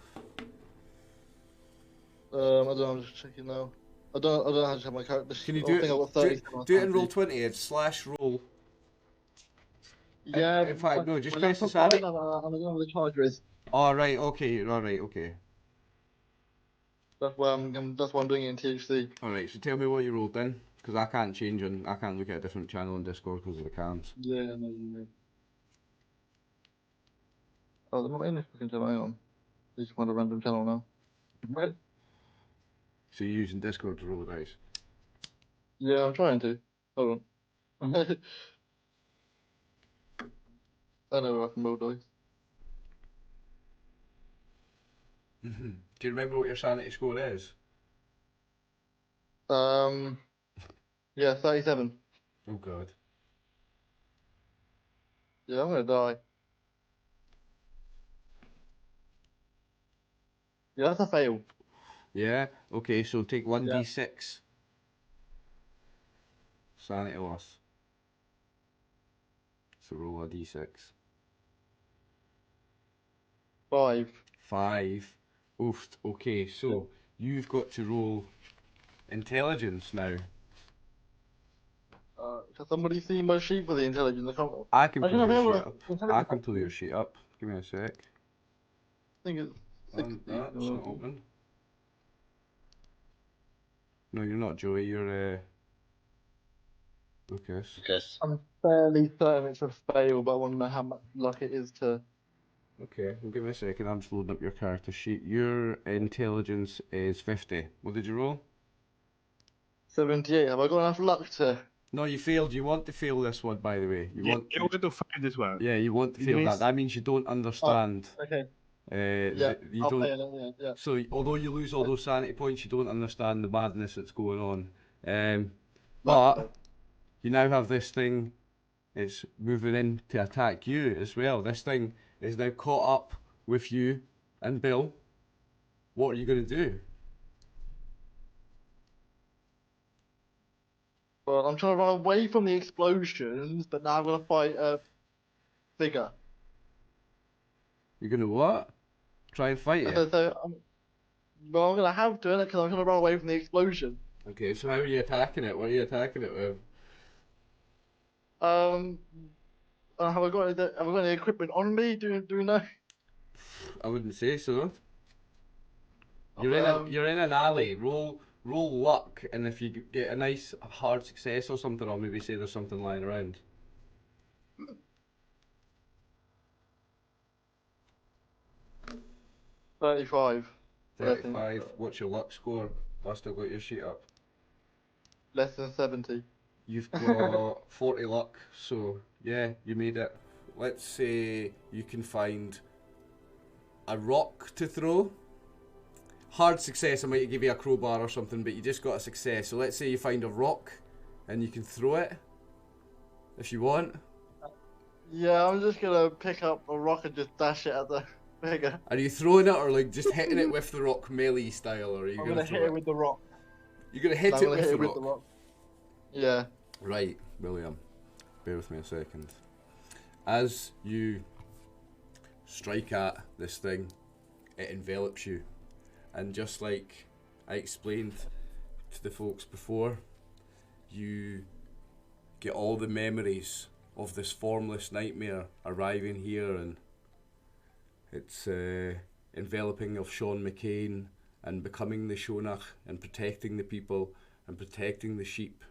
I don't know, I'm just checking now. I don't know how to check my character. Can you do it? Do it in roll 20. It's slash roll. Yeah. In fact, no, just press the sanity. I don't know what the charger is. All right. Okay. All right. Okay. That's why I'm doing it in THC. All right. So tell me what you rolled then, because I can't change and I can't look at a different channel on Discord because of the cams. Yeah, no. Oh, they're not in this fucking channel. Hang on. They just want a random channel now. Right. So you're using Discord to roll the dice? Yeah, I'm trying to. Hold on. I know I can roll dice. Do you remember what your sanity score is? Yeah, 37. Oh god. Yeah, I'm gonna die. Yeah, that's a fail. Yeah. Okay. So take 1d6. Sanity loss. So roll a d6. 5. 5. Oof. Okay. So you've got to roll intelligence now. Can somebody see my sheet for the intelligence? I can pull your sheet up. Intelligence. I can pull your sheet up. Give me a sec. I think it's 60. That's not open. No, you're not Joey. You're Lucas. I'm fairly certain it's a fail, but I want to know how much luck it is to. Okay, well, give me a second. I'm just loading up your character sheet. Your intelligence is 50. What did you roll? 78. Have I got enough luck to? No, you failed. You want to fail this one, by the way. You're going to find this one. Yeah, you want to fail that. That means you don't understand. Oh, okay. Yeah, I'll pay it, yeah. So, although you lose all those sanity points, you don't understand the madness that's going on. But you now have this thing. It's moving in to attack you as well. This thing is now caught up with you and Bill. What are you going to do? Well, I'm trying to run away from the explosions, but now I'm going to fight a figure. You're going to what? Try and fight it? Well, I'm going to have to, because I'm trying to run away from the explosion. Okay, so how are you attacking it? What are you attacking it with? Have I got any equipment on me? Do we know? I wouldn't say so. You're in an alley. Roll luck, and if you get a nice hard success or something, I'll maybe say there's something lying around. $35. 35. What's your luck score? Whilst I've got your sheet up. Less than 70. You've got 40 luck, so yeah, you made it. Let's say you can find a rock to throw. Hard success, I might give you a crowbar or something, but you just got a success. So let's say you find a rock and you can throw it if you want. Yeah, I'm just gonna pick up a rock and just dash it at the figure. Are you throwing it or like just hitting it with the rock melee style, or are you I'm gonna hit it with the rock. You're gonna hit it with the rock. Yeah. Right, William. Bear with me a second. As you strike at this thing, it envelops you. And just like I explained to the folks before, you get all the memories of this formless nightmare arriving here, and it's enveloping of Sean McCain and becoming the Shonach and protecting the people and protecting the sheep.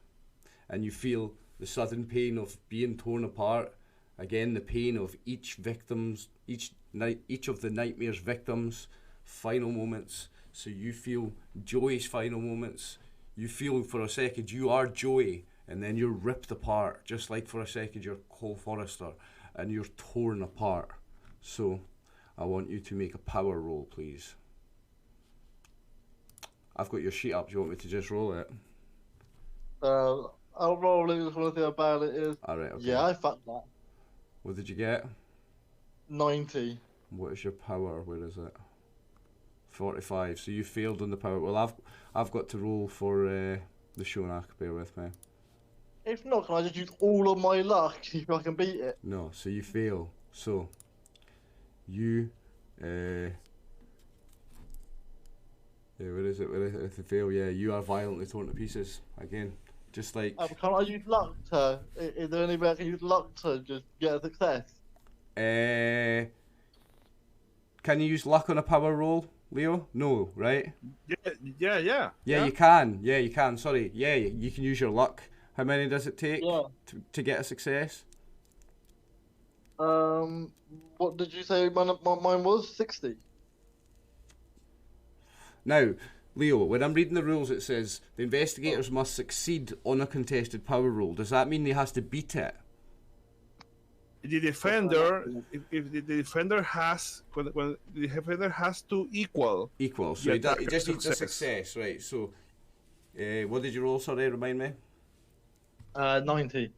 And you feel the sudden pain of being torn apart. Again, the pain of each of the nightmare's victims' final moments. So you feel Joey's final moments. You feel for a second you are Joey, and then you're ripped apart, just like for a second you're Cole Forrester, and you're torn apart. So I want you to make a power roll, please. I've got your sheet up. Do you want me to just roll it? I'll roll it. Just want to see how bad it is. Alright, okay. Yeah, I fucked that. What did you get? 90. What is your power? Where is it? 45. So you failed on the power. Well, I've got to roll for the Shonach. Bear with me. If not, can I just use all of my luck to see if I can beat it? No, so you fail. So you yeah, where is it? If you fail, yeah, you are violently torn to pieces again. Just like. Can't I use luck to? Is there any way I can use luck to just get a success? Can you use luck on a power roll, Leo? No, right? Yeah. Yeah, you can. Yeah, you can. Sorry. Yeah, you can use your luck. How many does it take to get a success? What did you say mine was? 60. Now, Leo, when I'm reading the rules, it says the investigators must succeed on a contested power roll. Does that mean he has to beat it? The defender, if the defender has, when the defender has to equal. So he just needs a success, right? So, what did you roll? Sorry, remind me. 90.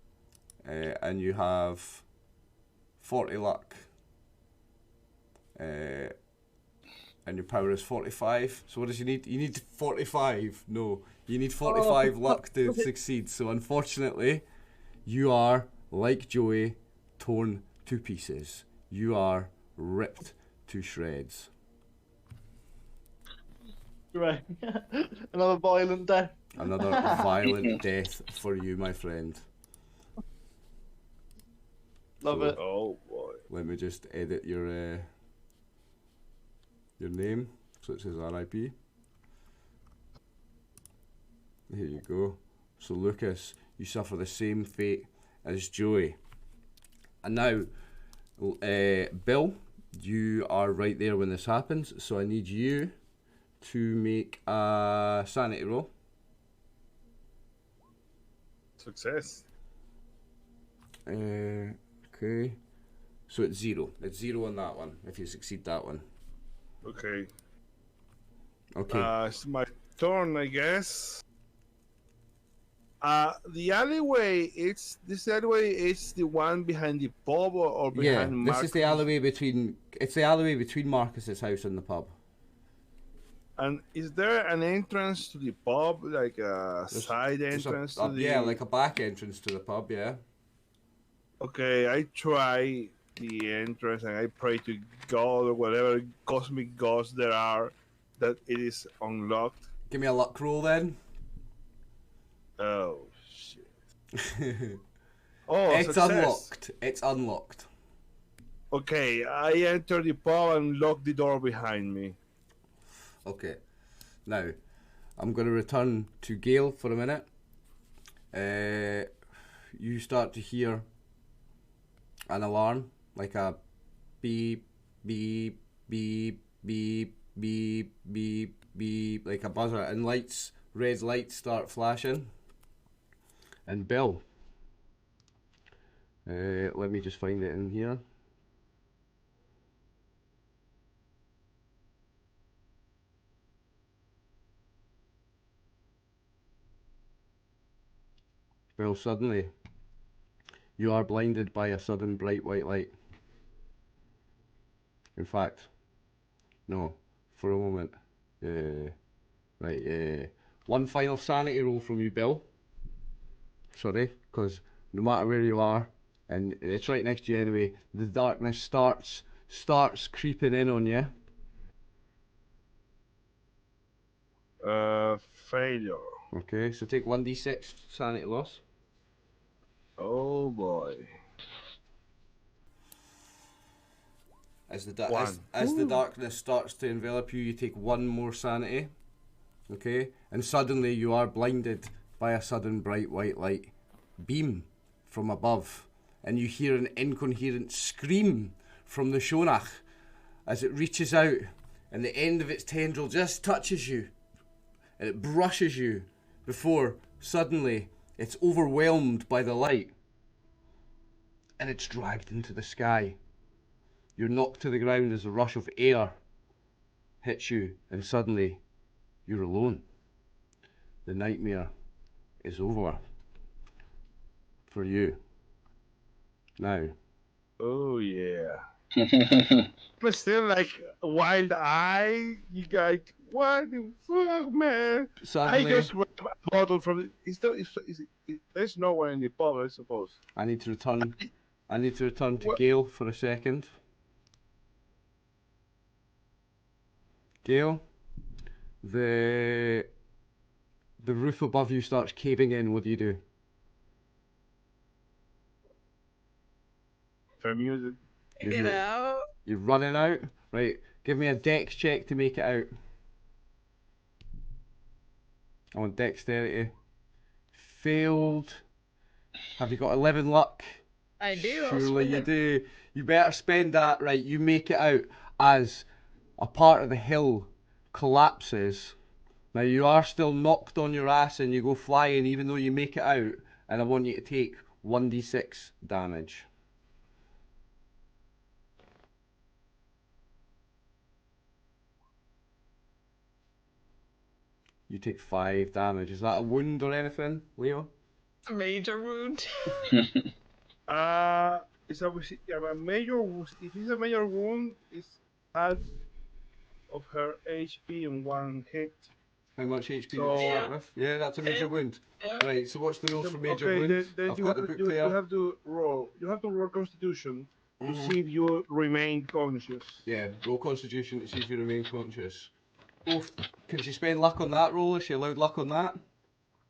And you have 40 luck. And your power is 45. So what does you need? You need 45. No, you need 45 luck to succeed. So unfortunately, you are, like Joey, torn to pieces. You are ripped to shreds. Right. Another violent death. Another violent death for you, my friend. Love it. Oh boy. Let me just edit your name so it says RIP. Here you go. So Lucas, you suffer the same fate as Joey. And now, Bill, you are right there when this happens, so I need you to make a sanity roll. Success. Okay. So it's 0. It's 0 on that one, if you succeed that one. Okay. Okay. It's my turn, I guess. The alleyway. This alleyway is the one behind the pub or behind Marcus? Marcus? This is the alleyway between. It's the alleyway between Marcus's house and the pub. And is there an entrance to the pub, like a side entrance to the? Yeah, like a back entrance to the pub. Yeah. Okay, I try the entrance and I pray to God or whatever cosmic gods there are that it is unlocked. Give me a luck roll then. Oh shit! Oh, it's success. Unlocked. It's unlocked. Okay, I enter the pub and lock the door behind me. Okay, now I'm going to return to Gale for a minute. You start to hear an alarm, like a beep, beep, beep, beep, beep, beep, beep, like a buzzer, and red lights start flashing. And Bill, let me just find it in here. Bill, suddenly, you are blinded by a sudden bright white light. In fact, no, for a moment. One final sanity roll from you, Bill. Sorry, because no matter where you are, and it's right next to you anyway, the darkness starts creeping in on you. Failure. Okay, so take 1d6 sanity loss. Oh boy. As the darkness starts to envelop you, you take one more sanity. Okay, and suddenly you are blinded by a sudden bright white light beam from above, and you hear an incoherent scream from the Shonach as it reaches out, and the end of its tendril just touches you, and it brushes you before suddenly it's overwhelmed by the light, and it's dragged into the sky. You're knocked to the ground as a rush of air hits you, and suddenly you're alone. The nightmare is over for you. Now. Oh yeah. But still, like wild eye. You guys, what the fuck, man? Suddenly, I just grabbed a bottle from. There's no one in the pub, I suppose. I need to return to Gale for a second. Gale, the roof above you starts caving in. What do you do? For music. Get out. You're running out? Right, give me a dex check to make it out. I want dexterity. Failed. Have you got 11 luck? I do. Surely you do. You better spend that. Right, you make it out as a part of the hill collapses. Now you are still knocked on your ass and you go flying even though you make it out, and I want you to take 1d6 damage. You take 5 damage. Is that a wound or anything, Leo? A major wound. It's a major. If it's a major wound, it's half of her HP in one hit. How much HP did you start with? Yeah, that's a major wound. Right, so what's the rules for major wounds? I've got the book here. You have to roll. You have to roll Constitution to see if you remain conscious. Yeah, roll Constitution to see if you remain conscious. Oh, can she spend luck on that roll? Is she allowed luck on that?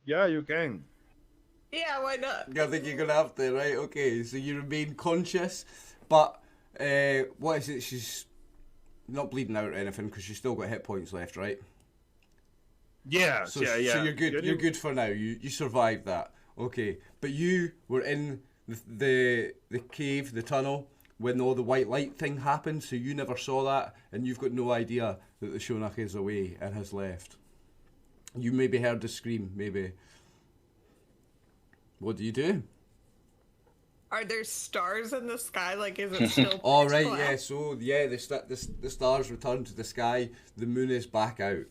Yeah, you can. Yeah, why not? I think you're gonna have to, right? Okay, so you remain conscious, but what is it? She's not bleeding out or anything because she's still got hit points left, right? Yeah, So, yeah. So you're good. You're good for now. You survived that. Okay, but you were in the cave, the tunnel, when all the white light thing happened, so you never saw that, and you've got no idea that the Shonach is away and has left. You maybe heard the scream, maybe. What do you do? Are there stars in the sky? Like, is it still? All right, black? yeah. So yeah, the stars return to the sky. The moon is back out.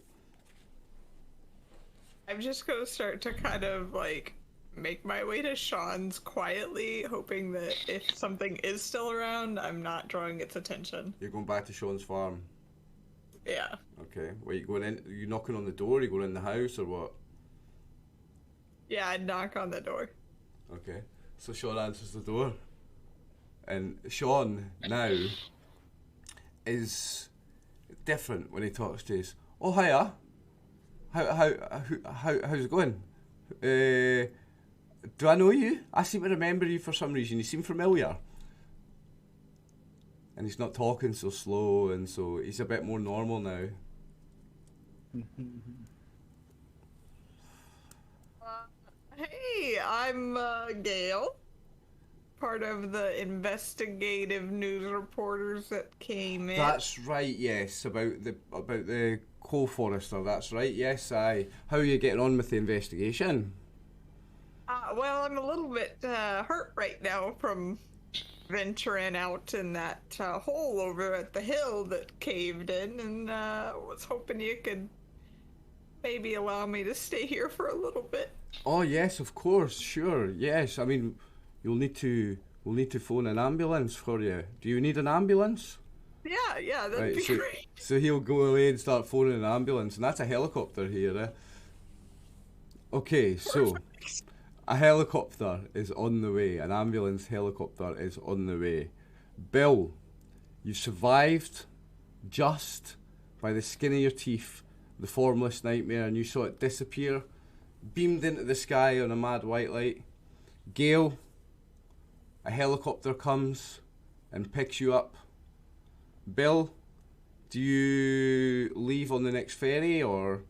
I'm just gonna start to kind of like make my way to Sean's quietly, hoping that if something is still around, I'm not drawing its attention. You're going back to Sean's farm. Yeah. Okay. Where you going in? Are you knocking on the door? Are you going in the house or what? Yeah, I'd knock on the door. Okay. So Sean answers the door, and Sean now is different when he talks to us. Oh, hiya. How's it going? Do I know you? I seem to remember you for some reason. You seem familiar. And he's not talking so slow, and so he's a bit more normal now. Hey, I'm Gail. part of the investigative news reporters that came in. That's right, yes, about the co-forester, that's right, yes, aye. How are you getting on with the investigation? Well, I'm a little bit hurt right now from venturing out in that hole over at the hill that caved in, and was hoping you could maybe allow me to stay here for a little bit. Oh yes, of course, sure, yes. I mean, we'll need to phone an ambulance for you. Do you need an ambulance? Yeah, that'd be great. So he'll go away and start phoning an ambulance, and that's a helicopter here, eh? Okay, so a helicopter is on the way. An ambulance helicopter is on the way. Bill, you survived just by the skin of your teeth the formless nightmare, and you saw it disappear, beamed into the sky on a mad white light. Gale, a helicopter comes and picks you up. Bill, do you leave on the next ferry, or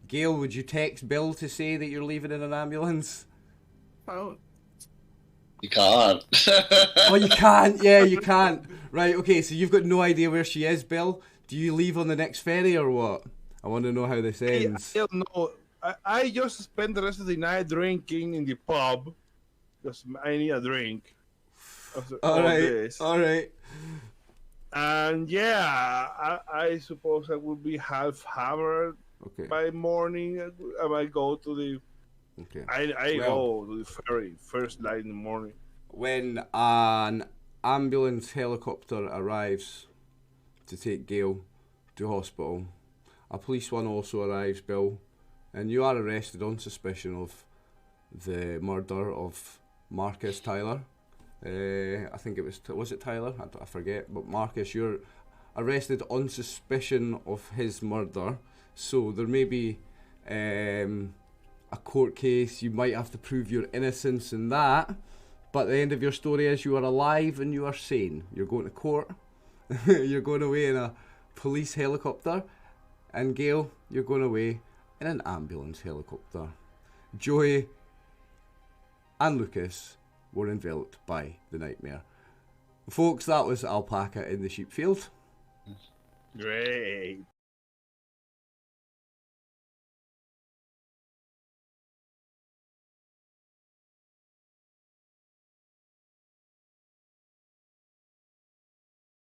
Gale, would you text Bill to say that you're leaving in an ambulance? Oh. You can't. Oh, you can't? Yeah, you can't. Right, okay, so you've got no idea where she is, Bill. Do you leave on the next ferry or what? I want to know how this ends. I don't know. I just spent the rest of the night drinking in the pub because I need a drink. After all this. All right. And yeah, I suppose I would be half hammered by morning. I might go to the. Okay. I go to the ferry first light in the morning. When an ambulance helicopter arrives to take Gale to hospital, a police one also arrives, Bill, and you are arrested on suspicion of the murder of Marcus Tyler. I think it was it Tyler? I forget, but Marcus, you're arrested on suspicion of his murder, so there may be a court case. You might have to prove your innocence in that, but the end of your story is you are alive and you are sane. You're going to court, you're going away in a police helicopter, and Gale, you're going away in an ambulance helicopter. Joey and Lucas were enveloped by the nightmare. Folks, that was Alpaca in the sheep field. Great.